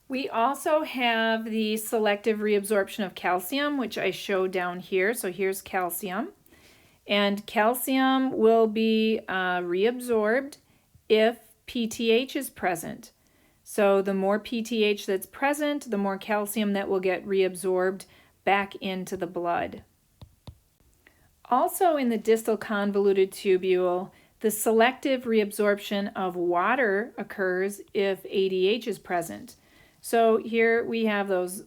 A: We also have the selective reabsorption of calcium, which I show down here. So here's calcium. And calcium will be reabsorbed if PTH is present. So the more PTH that's present, the more calcium that will get reabsorbed back into the blood. Also in the distal convoluted tubule, the selective reabsorption of water occurs if ADH is present. So here we have those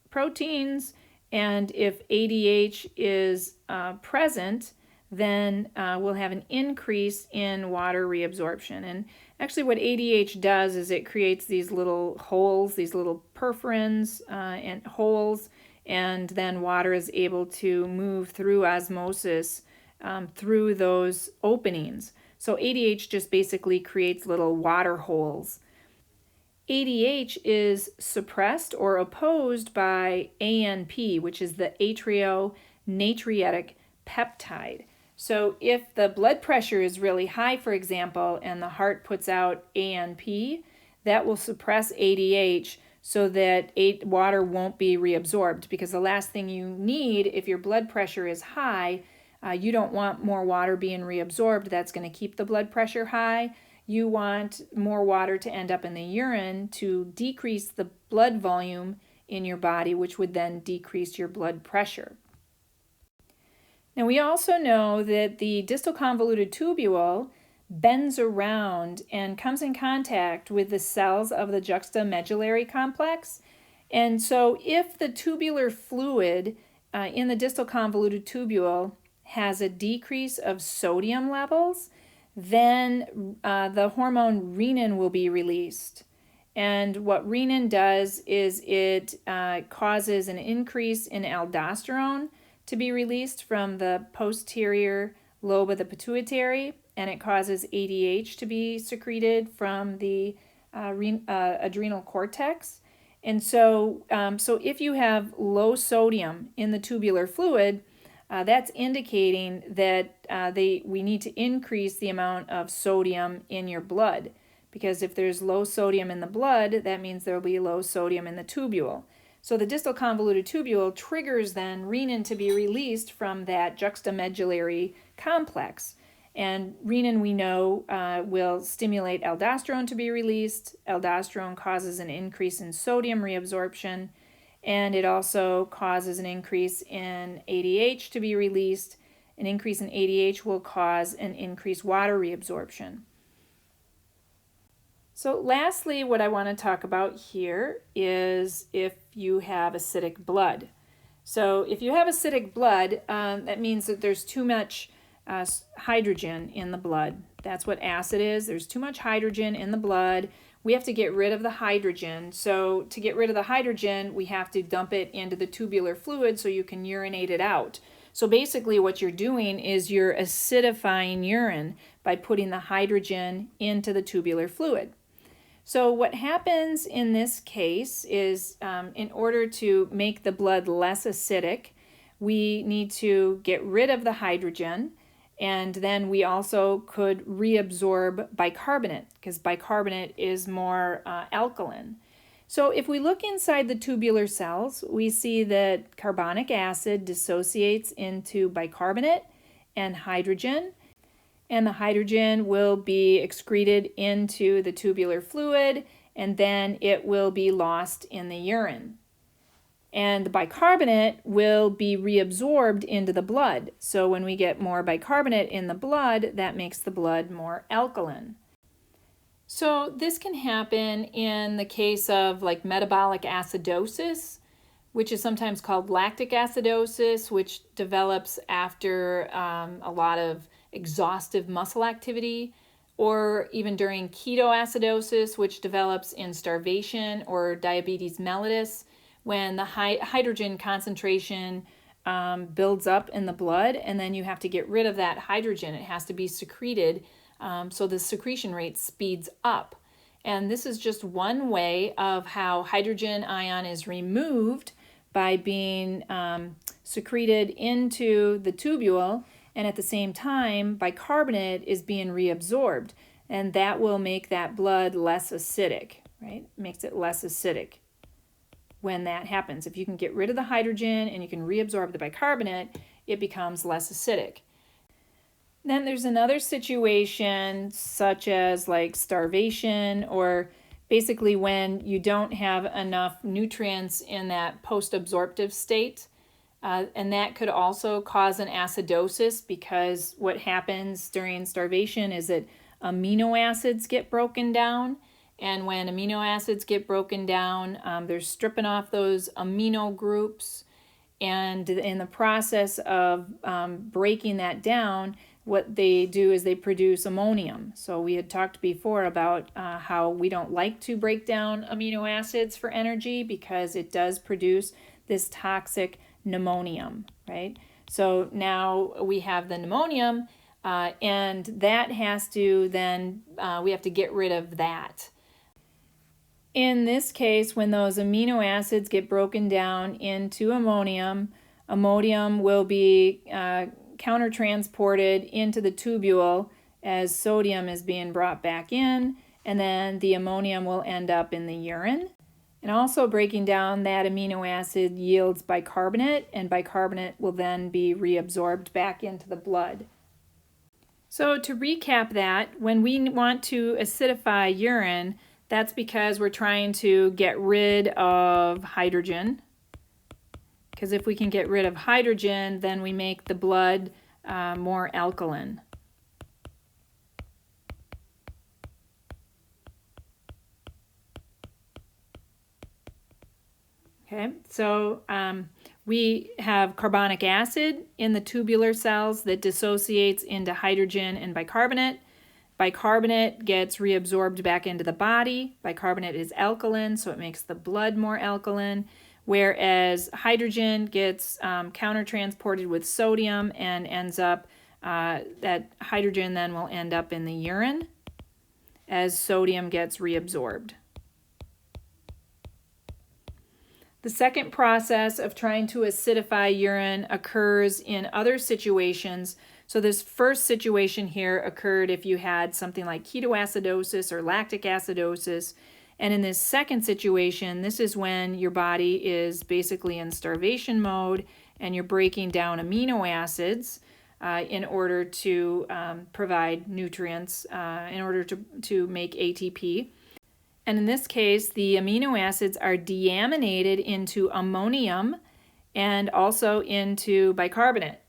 A: proteins, and if ADH is present, then we'll have an increase in water reabsorption. And actually what ADH does is it creates these little holes, these little perforins and holes, and then water is able to move through osmosis through those openings. So ADH just basically creates little water holes. ADH is suppressed or opposed by ANP, which is the atrionatriuretic peptide. So if the blood pressure is really high, for example, and the heart puts out ANP, that will suppress ADH so that water won't be reabsorbed, because the last thing you need if your blood pressure is high, you don't want more water being reabsorbed. That's going to keep the blood pressure high. You want more water to end up in the urine to decrease the blood volume in your body, which would then decrease your blood pressure. Now, we also know that the distal convoluted tubule bends around and comes in contact with the cells of the juxtamedullary complex. And so if the tubular fluid in the distal convoluted tubule has a decrease of sodium levels, then the hormone renin will be released. And what renin does is it causes an increase in aldosterone to be released from the posterior lobe of the pituitary, and it causes ADH to be secreted from the adrenal cortex. And so, if you have low sodium in the tubular fluid, that's indicating that we need to increase the amount of sodium in your blood, because if there's low sodium in the blood, that means there will be low sodium in the tubule. So the distal convoluted tubule triggers then renin to be released from that juxtamedullary complex. And renin, we know, will stimulate aldosterone to be released. Aldosterone causes an increase in sodium reabsorption, and it also causes an increase in ADH to be released. An increase in ADH will cause an increased water reabsorption. So lastly, what I want to talk about here is if you have acidic blood. So if you have acidic blood, that means that there's too much hydrogen in the blood. That's what acid is. There's too much hydrogen in the blood. We have to get rid of the hydrogen. So to get rid of the hydrogen, we have to dump it into the tubular fluid so you can urinate it out. So basically what you're doing is you're acidifying urine by putting the hydrogen into the tubular fluid. So what happens in this case is in order to make the blood less acidic, we need to get rid of the hydrogen, and then we also could reabsorb bicarbonate, because bicarbonate is more alkaline. So if we look inside the tubular cells, we see that carbonic acid dissociates into bicarbonate and hydrogen, and the hydrogen will be excreted into the tubular fluid, and then it will be lost in the urine. And the bicarbonate will be reabsorbed into the blood. So when we get more bicarbonate in the blood, that makes the blood more alkaline. So this can happen in the case of like metabolic acidosis, which is sometimes called lactic acidosis, which develops after a lot of exhaustive muscle activity, or even during ketoacidosis, which develops in starvation or diabetes mellitus, when the hydrogen concentration builds up in the blood, and then you have to get rid of that hydrogen. It has to be secreted, so the secretion rate speeds up. And this is just one way of how hydrogen ion is removed by being secreted into the tubule, and at the same time, bicarbonate is being reabsorbed, and that will make that blood less acidic, right? Makes it less acidic when that happens. If you can get rid of the hydrogen and you can reabsorb the bicarbonate, it becomes less acidic. Then there's another situation such as like starvation, or basically when you don't have enough nutrients in that post-absorptive state. And that could also cause an acidosis, because what happens during starvation is that amino acids get broken down. And when amino acids get broken down, they're stripping off those amino groups. And in the process of breaking that down, what they do is they produce ammonium. So we had talked before about how we don't like to break down amino acids for energy, because it does produce this toxic pneumonium, right? So now we have the pneumonium, and that has to then, we have to get rid of that. In this case, when those amino acids get broken down into ammonium, ammonium will be countertransported into the tubule as sodium is being brought back in, and then the ammonium will end up in the urine. And also breaking down that amino acid yields bicarbonate, and bicarbonate will then be reabsorbed back into the blood. So to recap that, when we want to acidify urine, that's because we're trying to get rid of hydrogen. Because if we can get rid of hydrogen, then we make the blood more alkaline. Okay, so we have carbonic acid in the tubular cells that dissociates into hydrogen and bicarbonate. Bicarbonate gets reabsorbed back into the body. Bicarbonate is alkaline, so it makes the blood more alkaline, whereas hydrogen gets countertransported with sodium and ends up, that hydrogen then will end up in the urine as sodium gets reabsorbed. The second process of trying to acidify urine occurs in other situations. So this first situation here occurred if you had something like ketoacidosis or lactic acidosis. And in this second situation, this is when your body is basically in starvation mode and you're breaking down amino acids in order to provide nutrients, in order to make ATP. And in this case, the amino acids are deaminated into ammonium and also into bicarbonate.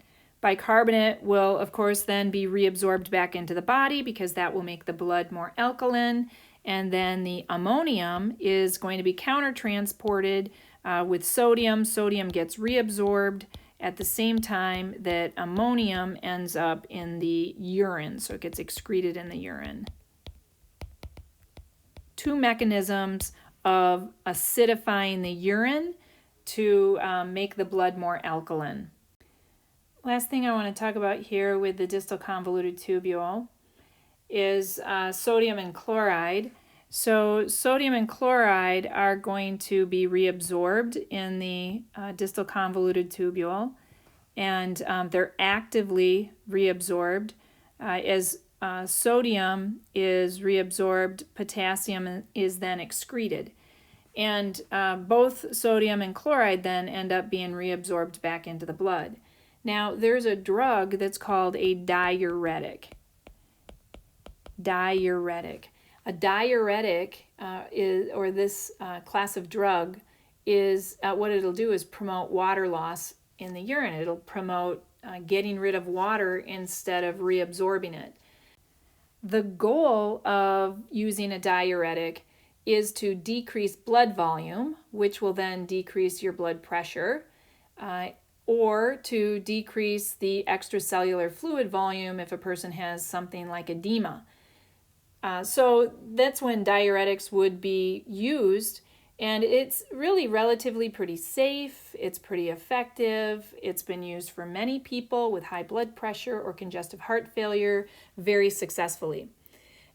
A: Bicarbonate will, of course, then be reabsorbed back into the body because that will make the blood more alkaline. And then the ammonium is going to be countertransported with sodium. Sodium gets reabsorbed at the same time that ammonium ends up in the urine, so it gets excreted in the urine. Two mechanisms of acidifying the urine to make the blood more alkaline. Last thing I want to talk about here with the distal convoluted tubule is sodium and chloride. So sodium and chloride are going to be reabsorbed in the distal convoluted tubule, and they're actively reabsorbed as sodium is reabsorbed, potassium is then excreted. And both sodium and chloride then end up being reabsorbed back into the blood. Now, there's a drug that's called a diuretic. A diuretic this class of drug is what it'll do is promote water loss in the urine. It'll promote getting rid of water instead of reabsorbing it. The goal of using a diuretic is to decrease blood volume, which will then decrease your blood pressure, or to decrease the extracellular fluid volume if a person has something like edema. So that's when diuretics would be used, and it's really relatively pretty safe, it's pretty effective, it's been used for many people with high blood pressure or congestive heart failure very successfully.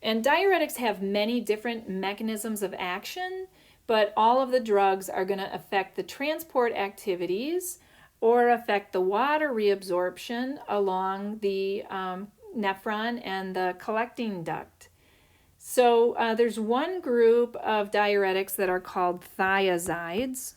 A: And diuretics have many different mechanisms of action, but all of the drugs are going to affect the transport activities or affect the water reabsorption along the nephron and the collecting duct. So there's one group of diuretics that are called thiazides.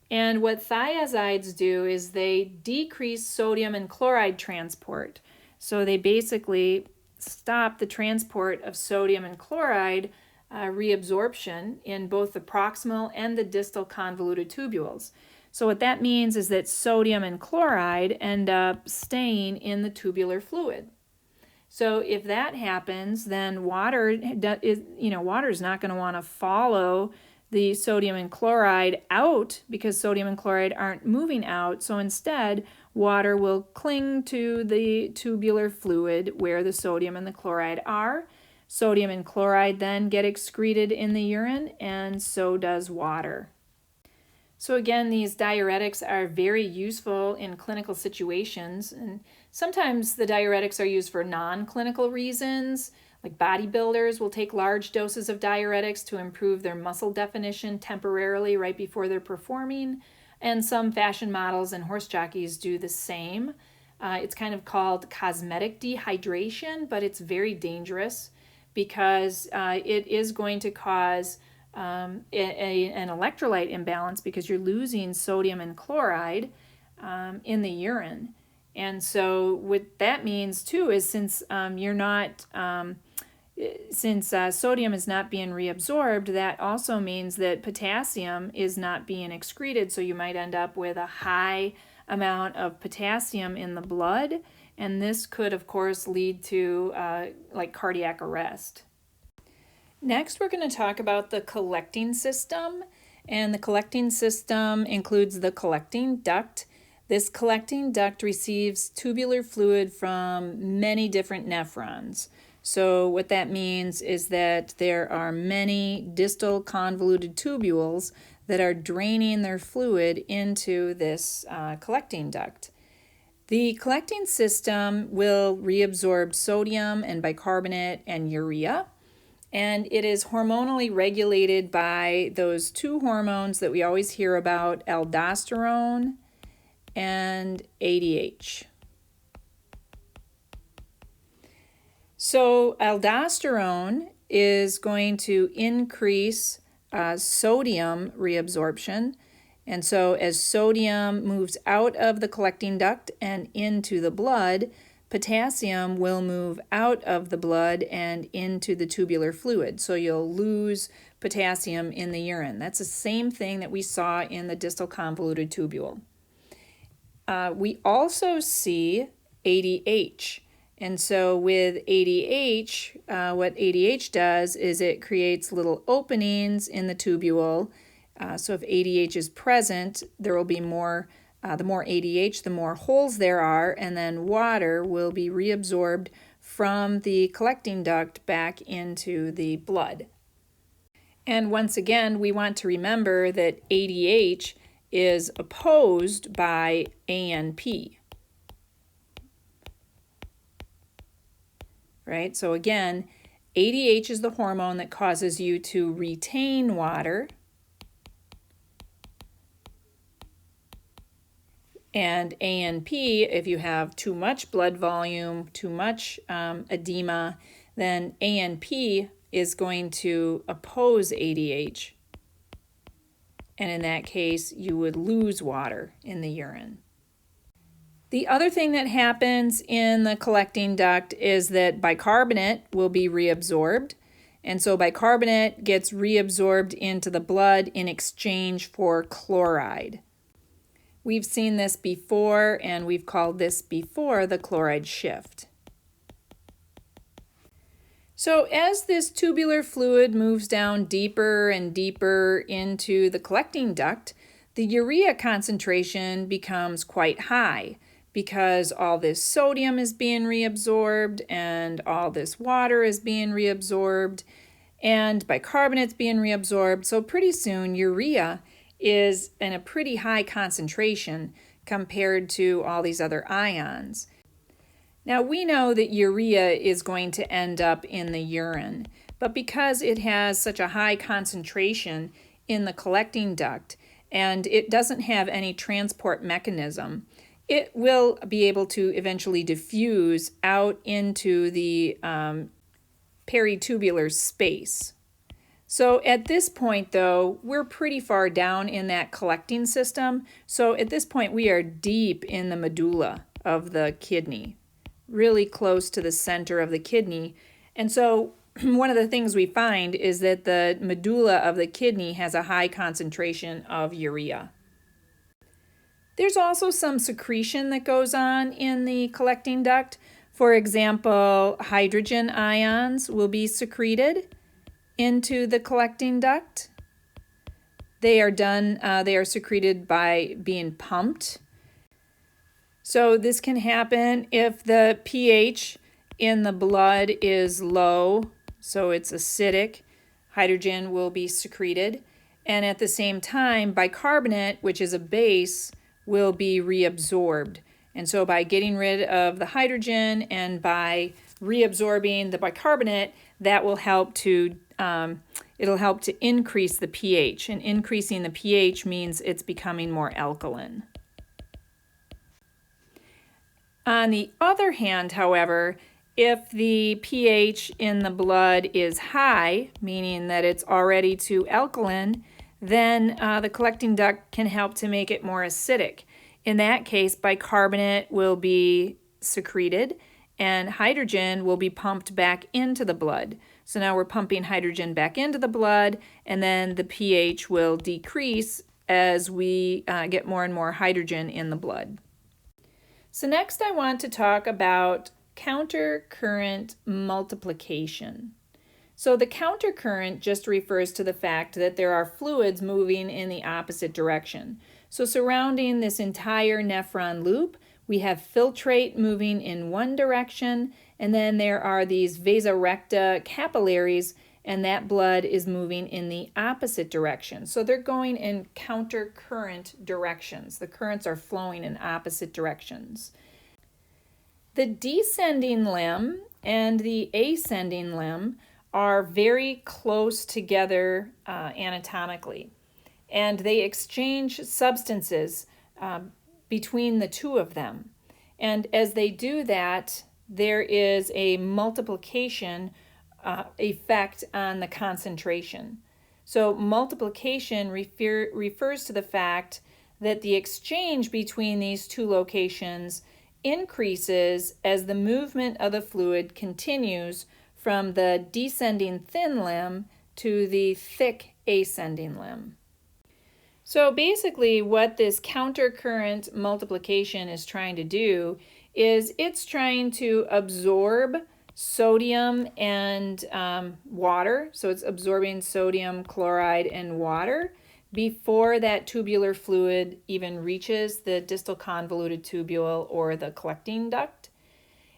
A: And what thiazides do is they decrease sodium and chloride transport. So they basically stop the transport of sodium and chloride reabsorption in both the proximal and the distal convoluted tubules. So what that means is that sodium and chloride end up staying in the tubular fluid. So if that happens, then water is not going to want to follow the sodium and chloride out because sodium and chloride aren't moving out. So instead, water will cling to the tubular fluid where the sodium and the chloride are. Sodium and chloride then get excreted in the urine, and so does water. So again, these diuretics are very useful in clinical situations, and sometimes the diuretics are used for non-clinical reasons, Like bodybuilders will take large doses of diuretics to improve their muscle definition temporarily right before they're performing. And some fashion models and horse jockeys do the same. It's kind of called cosmetic dehydration, but it's very dangerous because it is going to cause an electrolyte imbalance because you're losing sodium and chloride in the urine. And so what that means too is since sodium is not being reabsorbed, that also means that potassium is not being excreted. So you might end up with a high amount of potassium in the blood, and this could of course lead to like cardiac arrest. Next, we're going to talk about the collecting system, and the collecting system includes the collecting duct. This collecting duct receives tubular fluid from many different nephrons. So what that means is that there are many distal convoluted tubules that are draining their fluid into this collecting duct. The collecting system will reabsorb sodium and bicarbonate and urea, and it is hormonally regulated by those two hormones that we always hear about, aldosterone and ADH. So aldosterone is going to increase sodium reabsorption. And so as sodium moves out of the collecting duct and into the blood, potassium will move out of the blood and into the tubular fluid. So you'll lose potassium in the urine. That's the same thing that we saw in the distal convoluted tubule. We also see ADH. And so with ADH, what ADH does is it creates little openings in the tubule. So if ADH is present, there will be more, the more ADH, the more holes there are, and then water will be reabsorbed from the collecting duct back into the blood. And once again, we want to remember that ADH is opposed by ANP. Right? So again, ADH is the hormone that causes you to retain water. And ANP, if you have too much blood volume, too much edema, then ANP is going to oppose ADH. And in that case, you would lose water in the urine. The other thing that happens in the collecting duct is that bicarbonate will be reabsorbed. And so bicarbonate gets reabsorbed into the blood in exchange for chloride. We've seen this before, and we've called this before the chloride shift. So as this tubular fluid moves down deeper and deeper into the collecting duct, the urea concentration becomes quite high because all this sodium is being reabsorbed and all this water is being reabsorbed and bicarbonate's being reabsorbed. So pretty soon urea is in a pretty high concentration compared to all these other ions. Now we know that urea is going to end up in the urine, but because it has such a high concentration in the collecting duct and it doesn't have any transport mechanism, it will be able to eventually diffuse out into the peritubular space. So at this point, though, we're pretty far down in that collecting system. So at this point, we are deep in the medulla of the kidney, really close to the center of the kidney. And so one of the things we find is that the medulla of the kidney has a high concentration of urea. There's also some secretion that goes on in the collecting duct. For example, hydrogen ions will be secreted into the collecting duct. They are secreted by being pumped. So this can happen if the pH in the blood is low, so it's acidic, hydrogen will be secreted. And at the same time, bicarbonate, which is a base, will be reabsorbed. And so by getting rid of the hydrogen and by reabsorbing the bicarbonate, that will help to it'll help to increase the pH, and increasing the pH means it's becoming more alkaline. On the other hand, however, if the pH in the blood is high, meaning that it's already too alkaline, then the collecting duct can help to make it more acidic. In that case, bicarbonate will be secreted and hydrogen will be pumped back into the blood. So now we're pumping hydrogen back into the blood, and then the pH will decrease as we get more and more hydrogen in the blood. So next I want to talk about countercurrent multiplication. So the countercurrent just refers to the fact that there are fluids moving in the opposite direction. So surrounding this entire nephron loop, we have filtrate moving in one direction, and then there are these vasa recta capillaries, and that blood is moving in the opposite direction. So they're going in countercurrent directions. The currents are flowing in opposite directions. The descending limb and the ascending limb are very close together anatomically, and they exchange substances between the two of them. And as they do that, there is a multiplication effect on the concentration. So multiplication refers to the fact that the exchange between these two locations increases as the movement of the fluid continues from the descending thin limb to the thick ascending limb. So basically what this countercurrent multiplication is trying to do is it's trying to absorb sodium and water. So it's absorbing sodium, chloride, and water before that tubular fluid even reaches the distal convoluted tubule or the collecting duct.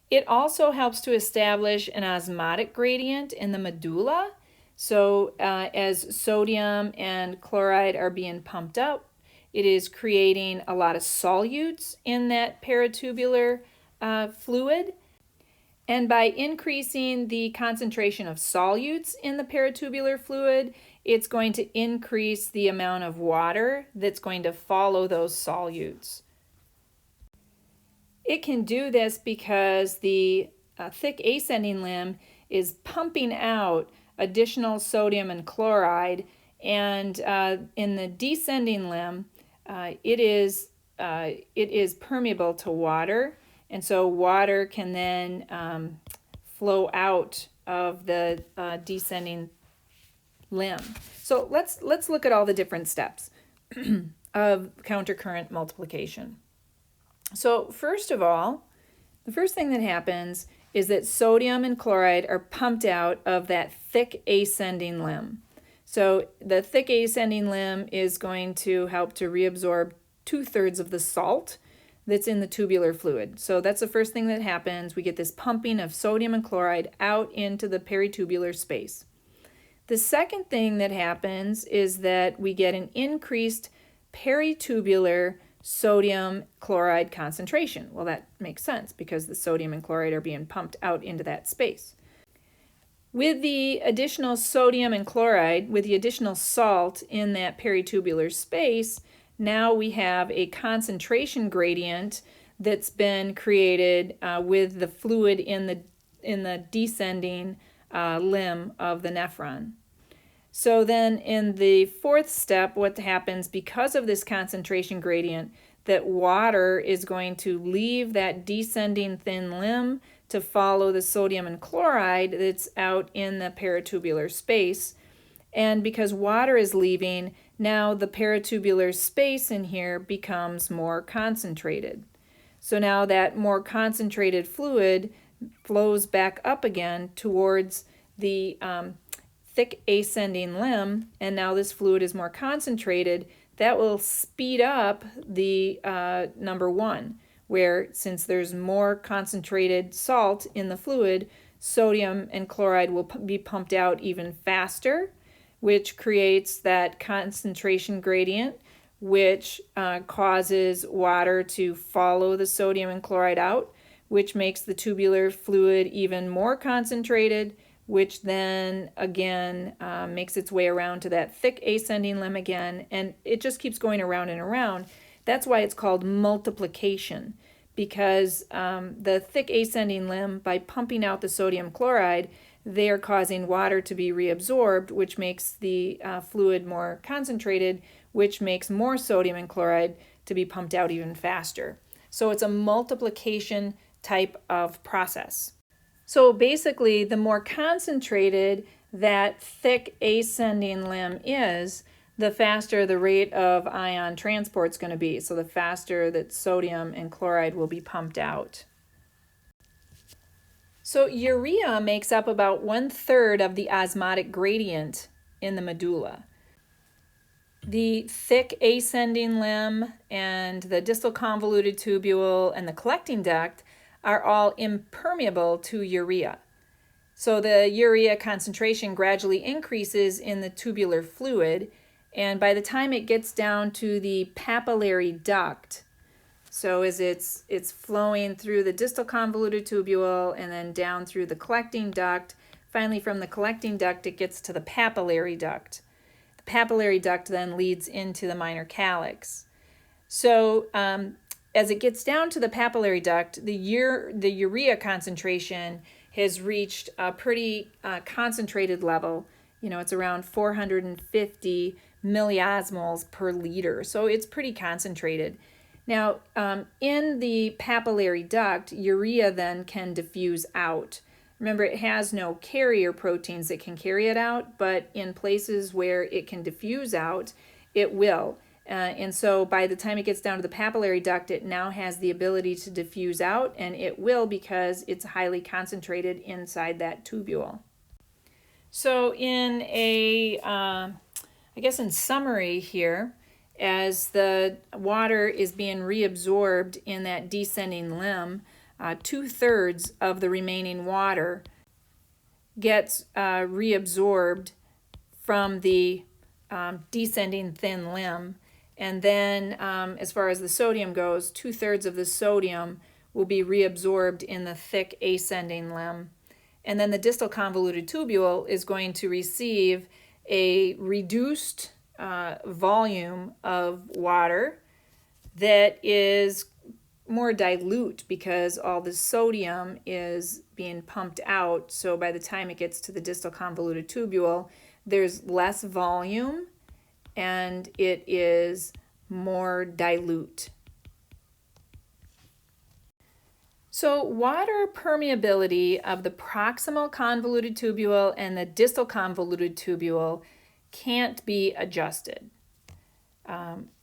A: It also helps to establish an osmotic gradient in the medulla. So as sodium and chloride are being pumped up, it is creating a lot of solutes in that peritubular fluid. And by increasing the concentration of solutes in the peritubular fluid, it's going to increase the amount of water that's going to follow those solutes. It can do this because the thick ascending limb is pumping out additional sodium and chloride, and in the descending limb, it is permeable to water, and so water can then flow out of the descending limb. So let's look at all the different steps of countercurrent multiplication. So first of all, the first thing that happens is that sodium and chloride are pumped out of that thick ascending limb. So the thick ascending limb is going to help to reabsorb 2/3 of the salt that's in the tubular fluid. So that's the first thing that happens. We get this pumping of sodium and chloride out into the peritubular space. The second thing that happens is that we get an increased peritubular sodium chloride concentration. Well, that makes sense because the sodium and chloride are being pumped out into that space. With the additional sodium and chloride, with the additional salt in that peritubular space, now we have a concentration gradient that's been created with the fluid in the descending limb of the nephron. So then in the fourth step, what happens because of this concentration gradient, that water is going to leave that descending thin limb to follow the sodium and chloride that's out in the peritubular space. And because water is leaving, now the peritubular space in here becomes more concentrated. So now that more concentrated fluid flows back up again towards the thick ascending limb, and now this fluid is more concentrated. That will speed up the number one, where since there's more concentrated salt in the fluid, sodium and chloride will be pumped out even faster, which creates that concentration gradient, which causes water to follow the sodium and chloride out, which makes the tubular fluid even more concentrated, which then again makes its way around to that thick ascending limb again, and it just keeps going around and around. That's why it's called multiplication, because the thick ascending limb, by pumping out the sodium chloride, they are causing water to be reabsorbed, which makes the fluid more concentrated, which makes more sodium and chloride to be pumped out even faster. So it's a multiplication type of process. So basically, the more concentrated that thick ascending limb is, the faster the rate of ion transport is going to be. So the faster that sodium and chloride will be pumped out. So urea makes up about 1/3 of the osmotic gradient in the medulla. The thick ascending limb and the distal convoluted tubule and the collecting duct are all impermeable to urea. So the urea concentration gradually increases in the tubular fluid, and by the time it gets down to the papillary duct, so as it's flowing through the distal convoluted tubule and then down through the collecting duct, finally from the collecting duct it gets to the papillary duct. The papillary duct then leads into the minor calyx. So as it gets down to the papillary duct, the urea concentration has reached a pretty concentrated level. You know, it's around 450 milliosmoles per liter, so it's pretty concentrated. Now, in the papillary duct, urea then can diffuse out. Remember, it has no carrier proteins that can carry it out, but in places where it can diffuse out, it will. And so by the time it gets down to the papillary duct, it now has the ability to diffuse out, and it will because it's highly concentrated inside that tubule. So in in summary here, as the water is being reabsorbed in that descending limb, 2/3 of the remaining water gets reabsorbed from the descending thin limb. And then as far as the sodium goes, 2/3 of the sodium will be reabsorbed in the thick ascending limb. And then the distal convoluted tubule is going to receive a reduced volume of water that is more dilute because all the sodium is being pumped out. So by the time it gets to the distal convoluted tubule, there's less volume and it is more dilute. So water permeability of the proximal convoluted tubule and the distal convoluted tubule can't be adjusted.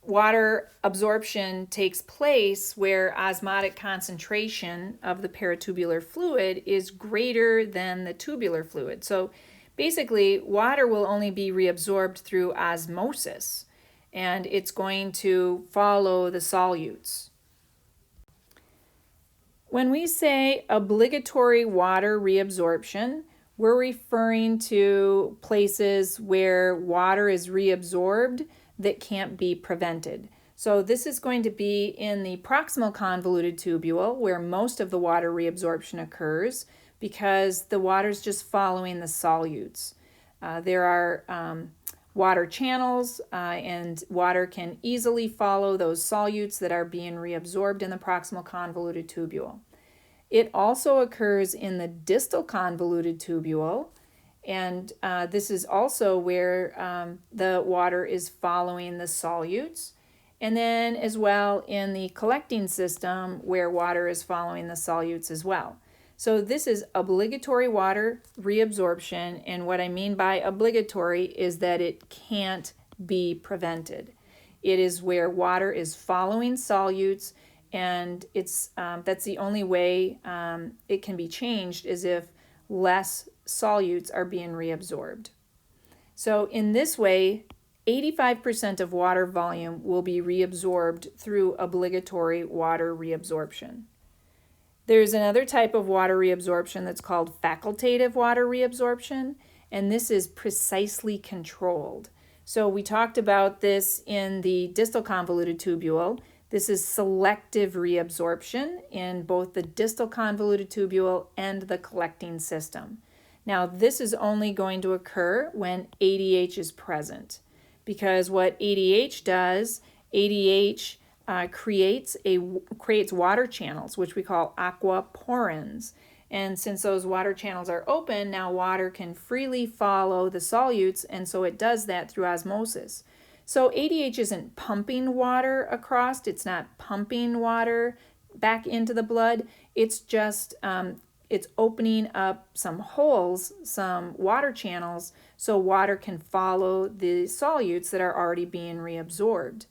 A: Water absorption takes place where osmotic concentration of the peritubular fluid is greater than the tubular fluid. So basically, water will only be reabsorbed through osmosis, and it's going to follow the solutes. When we say obligatory water reabsorption, we're referring to places where water is reabsorbed that can't be prevented. So this is going to be in the proximal convoluted tubule where most of the water reabsorption occurs because the water is just following the solutes. There are water channels and water can easily follow those solutes that are being reabsorbed in the proximal convoluted tubule. It also occurs in the distal convoluted tubule, and this is also where the water is following the solutes, and then as well in the collecting system where water is following the solutes as well. So this is obligatory water reabsorption, and what I mean by obligatory is that it can't be prevented. It is where water is following solutes, and that's the only way it can be changed is if less solutes are being reabsorbed. So in this way, 85% of water volume will be reabsorbed through obligatory water reabsorption. There's another type of water reabsorption that's called facultative water reabsorption, and this is precisely controlled. So we talked about this in the distal convoluted tubule. This is selective reabsorption in both the distal convoluted tubule and the collecting system. Now, this is only going to occur when ADH is present, because what ADH does, ADH creates water channels, which we call aquaporins. And since those water channels are open, now water can freely follow the solutes, and so it does that through osmosis. So ADH isn't pumping water across, it's not pumping water back into the blood, it's just it's opening up some holes, some water channels, so water can follow the solutes that are already being reabsorbed.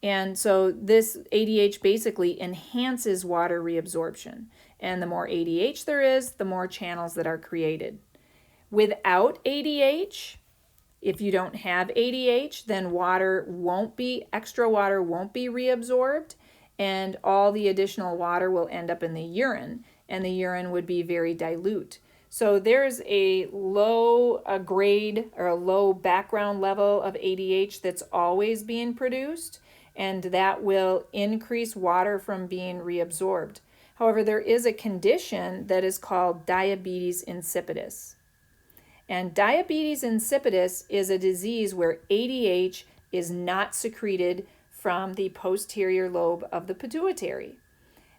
A: And so this ADH basically enhances water reabsorption. And the more ADH there is, the more channels that are created. Without ADH, if you don't have ADH, then extra water won't be reabsorbed, and all the additional water will end up in the urine, and the urine would be very dilute. So there's a low grade or a low background level of ADH that's always being produced, and that will increase water from being reabsorbed. However, there is a condition that is called diabetes insipidus. And diabetes insipidus is a disease where ADH is not secreted from the posterior lobe of the pituitary.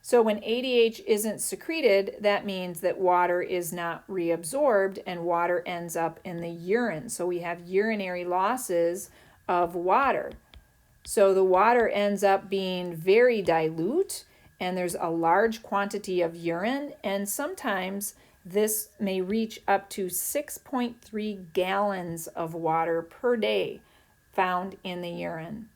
A: So when ADH isn't secreted, that means that water is not reabsorbed and water ends up in the urine. So we have urinary losses of water. So the water ends up being very dilute, and there's a large quantity of urine, and sometimes this may reach up to 6.3 gallons of water per day found in the urine.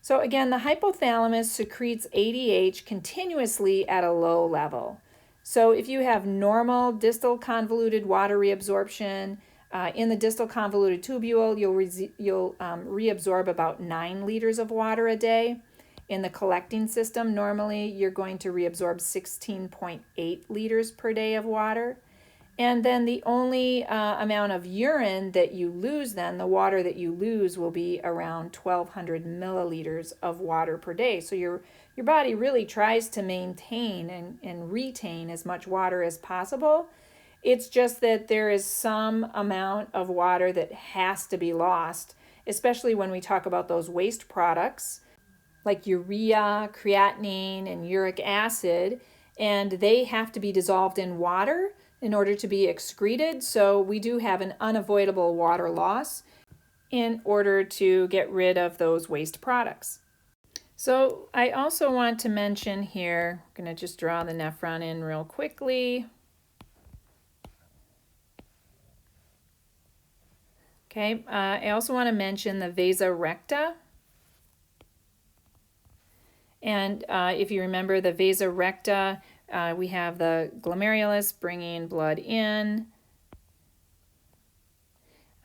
A: So again, the hypothalamus secretes ADH continuously at a low level. So if you have normal distal convoluted water reabsorption, in the distal convoluted tubule, you'll reabsorb about 9 liters of water a day. In the collecting system, normally you're going to reabsorb 16.8 liters per day of water. And then the only amount of urine that you lose then, the water that you lose, will be around 1,200 milliliters of water per day. So your body really tries to maintain and retain as much water as possible. It's just that there is some amount of water that has to be lost, especially when we talk about those waste products like urea, creatinine, and uric acid, and they have to be dissolved in water in order to be excreted. So we do have an unavoidable water loss in order to get rid of those waste products. So I also want to mention here, I'm going to just draw the nephron in real quickly. Okay, I also want to mention the vasa recta. And if you remember the vasa recta, we have the glomerulus bringing blood in,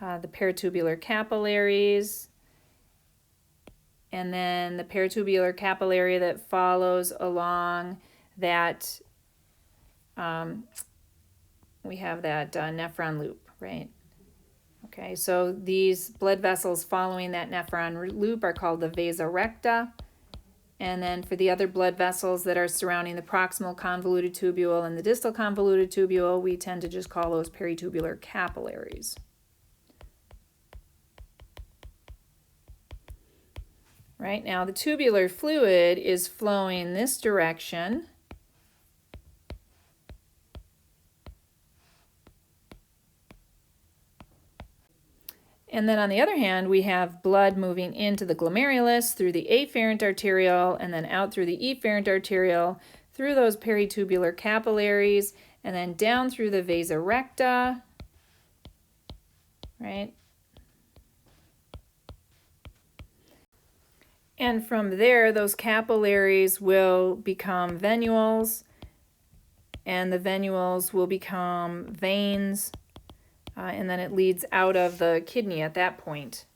A: the peritubular capillaries, and then the peritubular capillary that follows along that, we have that nephron loop, right? Okay, so these blood vessels following that nephron loop are called the vasa recta. And then for the other blood vessels that are surrounding the proximal convoluted tubule and the distal convoluted tubule, we tend to just call those peritubular capillaries. Right now, the tubular fluid is flowing this direction. And then on the other hand, we have blood moving into the glomerulus through the afferent arteriole and then out through the efferent arteriole, through those peritubular capillaries, and then down through the vasa recta, right? And from there, those capillaries will become venules, and the venules will become veins, and then it leads out of the kidney at that point.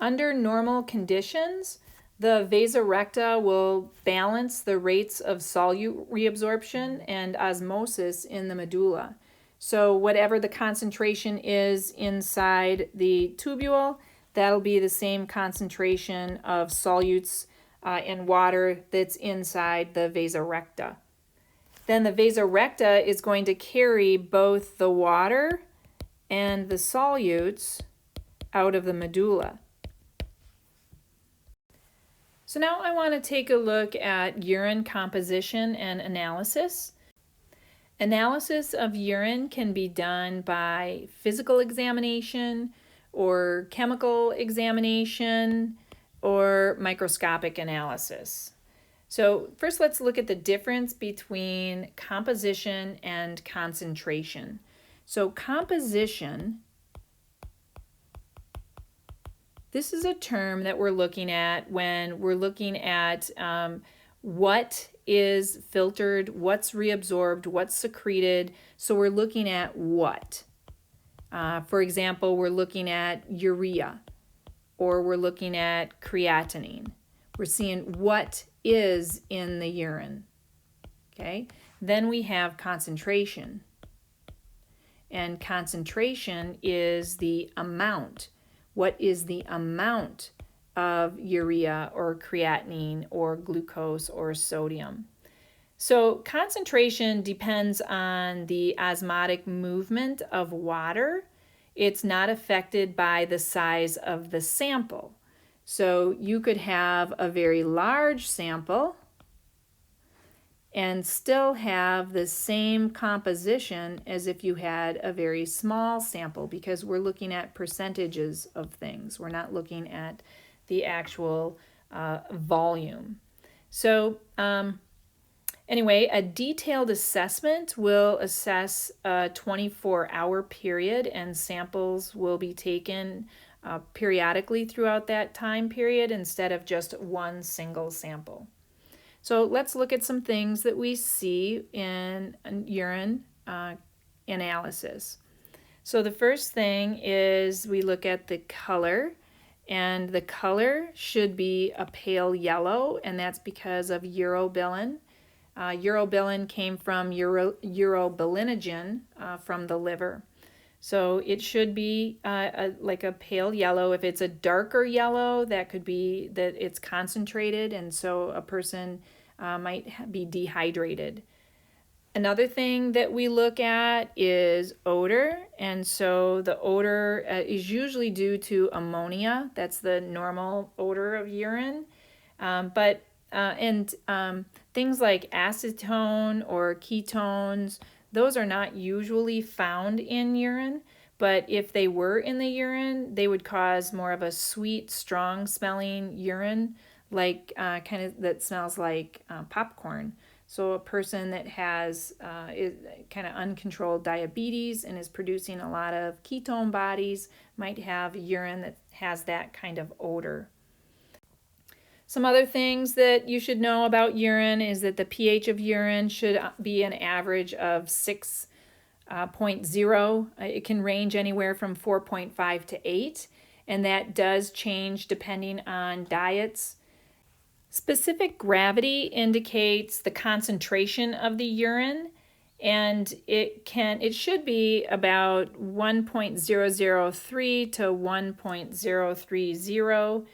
A: Under normal conditions, the vasa recta will balance the rates of solute reabsorption and osmosis in the medulla. So whatever the concentration is inside the tubule, that'll be the same concentration of solutes and water that's inside the vasa recta. Then the vasa recta is going to carry both the water and the solutes out of the medulla. So now I want to take a look at urine composition and analysis. Analysis of urine can be done by physical examination or chemical examination or microscopic analysis. So first let's look at the difference between composition and concentration. So composition, this is a term that we're looking at when we're looking at what is filtered, what's reabsorbed, what's secreted. So we're looking at what. For example, we're looking at urea, or we're looking at creatinine. We're seeing what is in the urine. Okay? Then we have concentration. And concentration is the amount. What is the amount of urea or creatinine or glucose or sodium? So concentration depends on the osmotic movement of water. It's not affected by the size of the sample. So you could have a very large sample and still have the same composition as if you had a very small sample, because we're looking at percentages of things. We're not looking at the actual volume. So anyway, a detailed assessment will assess a 24-hour period, and samples will be taken periodically throughout that time period instead of just one single sample. So let's look at some things that we see in urine analysis. So the first thing is we look at the color, and the color should be a pale yellow, and that's because of urobilin. Urobilin came from urobilinogen from the liver. So it should be like a pale yellow. If it's a darker yellow, that could be that it's concentrated, and so a person might be dehydrated. Another thing that we look at is odor, and so the odor is usually due to ammonia. That's the normal odor of urine. Things like acetone or ketones, those are not usually found in urine, but if they were in the urine, they would cause more of a sweet, strong smelling urine, like kind of that smells like popcorn. So a person that has kind of uncontrolled diabetes and is producing a lot of ketone bodies might have urine that has that kind of odor. Some other things that you should know about urine is that the pH of urine should be an average of 6.0. It can range anywhere from 4.5 to 8, and that does change depending on diets. Specific gravity indicates the concentration of the urine, and it should be about 1.003 to 1.030.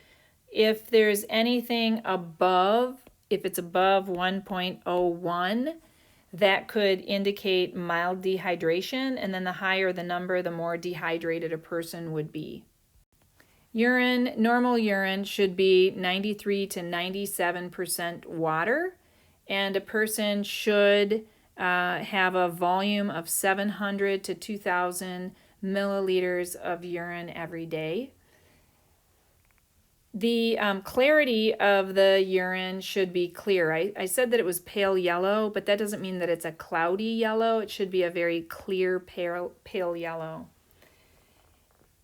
A: If there's anything above, if it's above 1.01, that could indicate mild dehydration, and then the higher the number, the more dehydrated a person would be. Urine, normal urine should be 93 to 97% water, and a person should have a volume of 700 to 2,000 milliliters of urine every day. The clarity of the urine should be clear. I said that it was pale yellow, but that doesn't mean that it's a cloudy yellow. It should be a very clear pale yellow.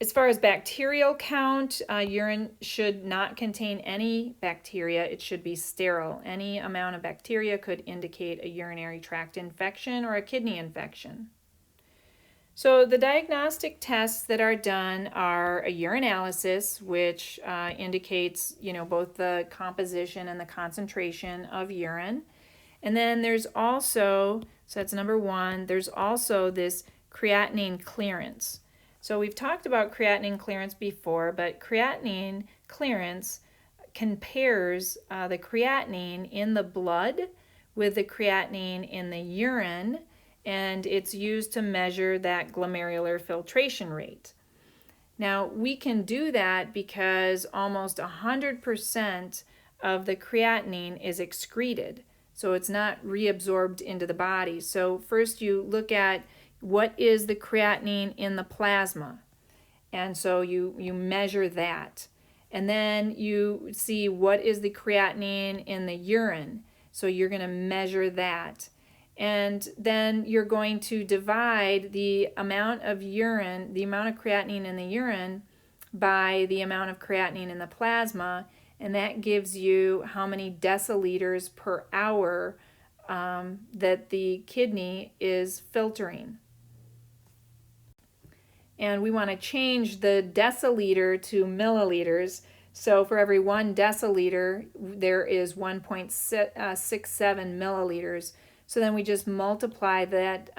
A: As far as bacterial count, urine should not contain any bacteria. It should be sterile. Any amount of bacteria could indicate a urinary tract infection or a kidney infection. So the diagnostic tests that are done are a urine analysis, which indicates, both the composition and the concentration of urine. And then there's also, so that's number one, there's also this creatinine clearance. So we've talked about creatinine clearance before, but creatinine clearance compares the creatinine in the blood with the creatinine in the urine, and it's used to measure that glomerular filtration rate. Now, we can do that because almost 100% of the creatinine is excreted, so it's not reabsorbed into the body. So first you look at what is the creatinine in the plasma, and so you measure that. And then you see what is the creatinine in the urine, so you're going to measure that. And then you're going to divide the amount of urine, the amount of creatinine in the urine, by the amount of creatinine in the plasma, and that gives you how many deciliters per hour that the kidney is filtering. And we want to change the deciliter to milliliters. So for every 1 deciliter, there is 1.67 milliliters. So then we just multiply that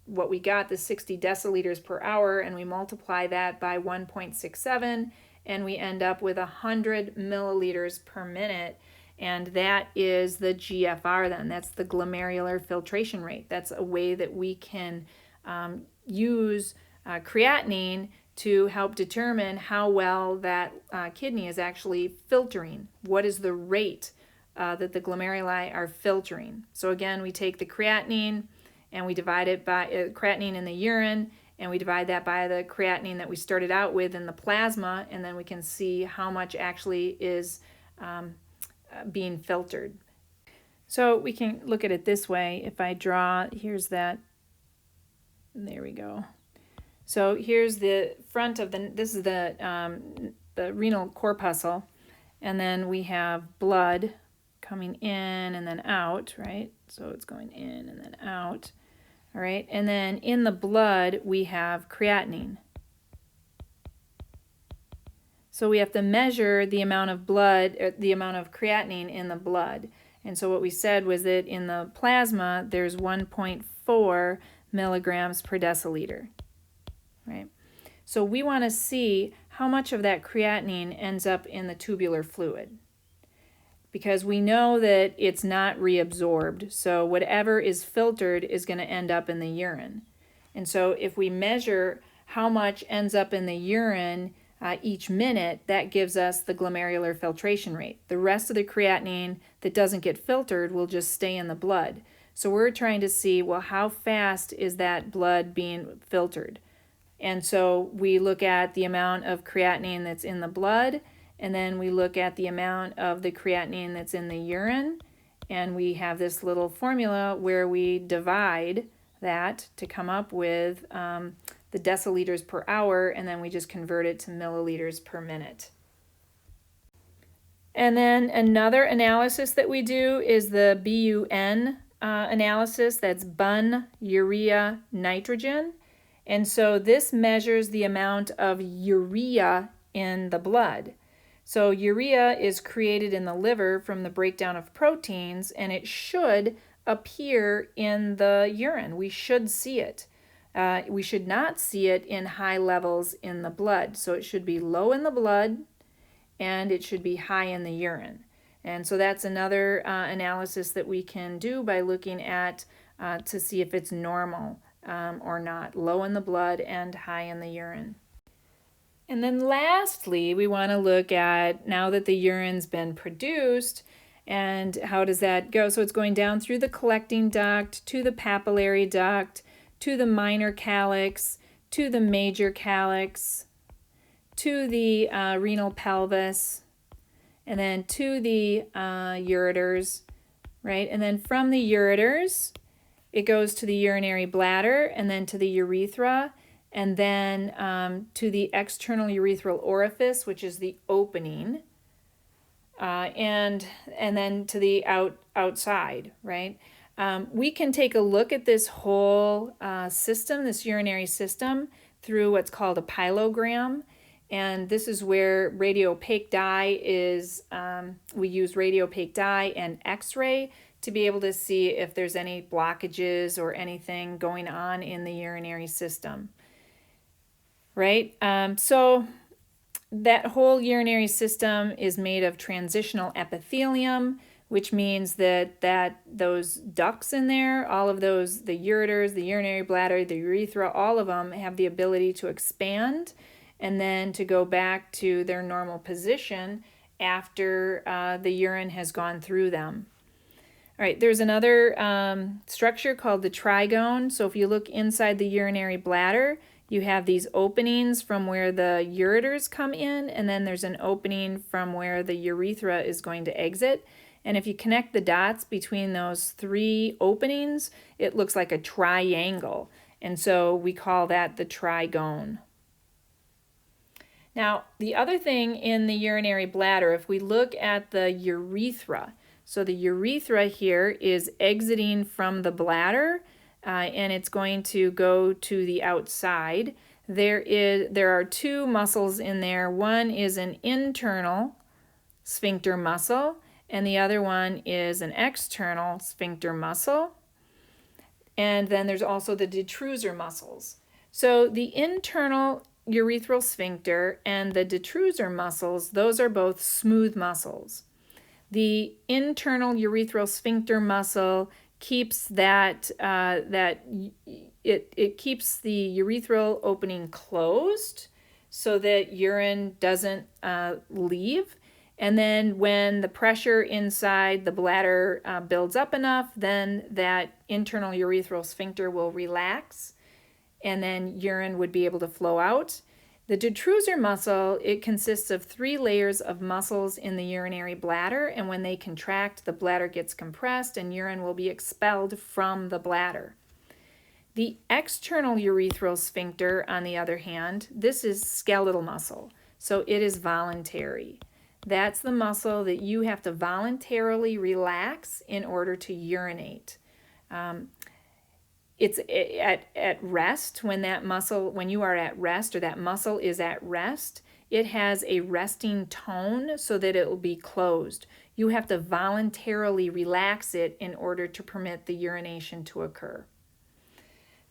A: what we got, the 60 deciliters per hour, and we multiply that by 1.67, and we end up with 100 milliliters per minute. And that is the GFR then. That's the glomerular filtration rate. That's a way that we can use creatinine to help determine how well that kidney is actually filtering. What is the rate that the glomeruli are filtering? So again, we take the creatinine and we divide it by creatinine in the urine, and we divide that by the creatinine that we started out with in the plasma, and then we can see how much actually is being filtered. So we can look at it this way. If I draw, here's that, there we go. So here's the front of this is the renal corpuscle, and then we have blood coming in and then out, right? So it's going in and then out, all right? And then in the blood, we have creatinine. So we have to measure the amount of blood, the amount of creatinine in the blood. And so what we said was that in the plasma, there's 1.4 milligrams per deciliter, right? So we want to see how much of that creatinine ends up in the tubular fluid, because we know that it's not reabsorbed. So whatever is filtered is going to end up in the urine. And so if we measure how much ends up in the urine each minute, that gives us the glomerular filtration rate. The rest of the creatinine that doesn't get filtered will just stay in the blood. So we're trying to see, well, how fast is that blood being filtered? And so we look at the amount of creatinine that's in the blood, and then we look at the amount of the creatinine that's in the urine, and we have this little formula where we divide that to come up with the deciliters per hour, and then we just convert it to milliliters per minute. And then another analysis that we do is the BUN analysis. That's bun, urea, nitrogen. And so this measures the amount of urea in the blood. So urea is created in the liver from the breakdown of proteins, and it should appear in the urine. We should see it. We should not see it in high levels in the blood. So it should be low in the blood, and it should be high in the urine. And so that's another analysis that we can do by looking at to see if it's normal or not, low in the blood and high in the urine. And then lastly, we want to look at, now that the urine's been produced, and how does that go? So it's going down through the collecting duct, to the papillary duct, to the minor calyx, to the major calyx, to the renal pelvis, and then to the ureters, right? And then from the ureters, it goes to the urinary bladder, and then to the urethra, and then to the external urethral orifice, which is the opening, and then to the outside, right? We can take a look at this whole system, this urinary system, through what's called a pyelogram. And this is where radiopaque dye is, we use radiopaque dye and x-ray to be able to see if there's any blockages or anything going on in the urinary system, right? So that whole urinary system is made of transitional epithelium, which means that those ducts in there, all of those, the ureters, the urinary bladder, the urethra, all of them have the ability to expand and then to go back to their normal position after the urine has gone through them. All right, there's another structure called the trigone. So if you look inside the urinary bladder, you have these openings from where the ureters come in, and then there's an opening from where the urethra is going to exit. And if you connect the dots between those three openings, it looks like a triangle. And so we call that the trigone. Now, the other thing in the urinary bladder, if we look at the urethra, so the urethra here is exiting from the bladder, and it's going to go to the outside. There are two muscles in there. One is an internal sphincter muscle, and the other one is an external sphincter muscle. And then there's also the detrusor muscles. So the internal urethral sphincter and the detrusor muscles, those are both smooth muscles. The internal urethral sphincter muscle keeps it keeps the urethral opening closed so that urine doesn't leave. And then when the pressure inside the bladder builds up enough, then that internal urethral sphincter will relax, and then urine would be able to flow out. The detrusor muscle, it consists of 3 layers of muscles in the urinary bladder, and when they contract, the bladder gets compressed and urine will be expelled from the bladder. The external urethral sphincter, on the other hand, this is skeletal muscle, so it is voluntary. That's the muscle that you have to voluntarily relax in order to urinate. It's at rest, when you are at rest or that muscle is at rest, it has a resting tone so that it will be closed. You have to voluntarily relax it in order to permit the urination to occur.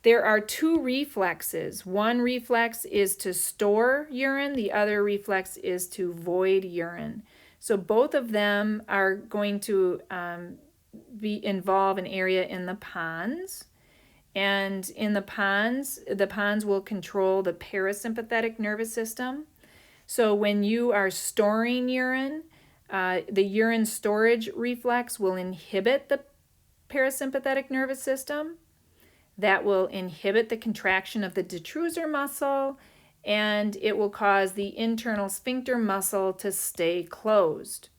A: There are 2 reflexes. One reflex is to store urine, the other reflex is to void urine. So both of them are going to involve an area in the pons. And in the pons will control the parasympathetic nervous system. So when you are storing urine, the urine storage reflex will inhibit the parasympathetic nervous system. That will inhibit the contraction of the detrusor muscle, and it will cause the internal sphincter muscle to stay closed.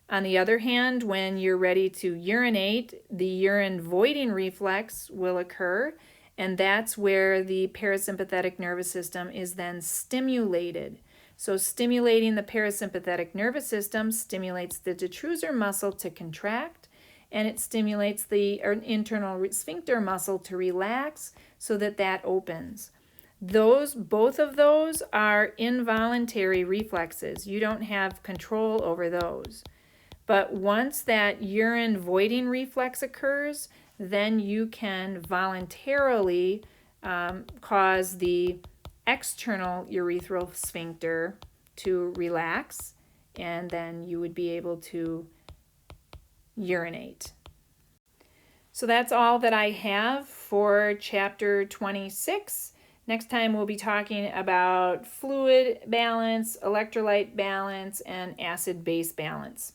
A: On the other hand, when you're ready to urinate, the urine voiding reflex will occur, and that's where the parasympathetic nervous system is then stimulated. So stimulating the parasympathetic nervous system stimulates the detrusor muscle to contract, and it stimulates the internal sphincter muscle to relax so that opens. Both of those are involuntary reflexes. You don't have control over those. But once that urine voiding reflex occurs, then you can voluntarily cause the external urethral sphincter to relax, and then you would be able to urinate. So that's all that I have for chapter 26. Next time we'll be talking about fluid balance, electrolyte balance, and acid-base balance.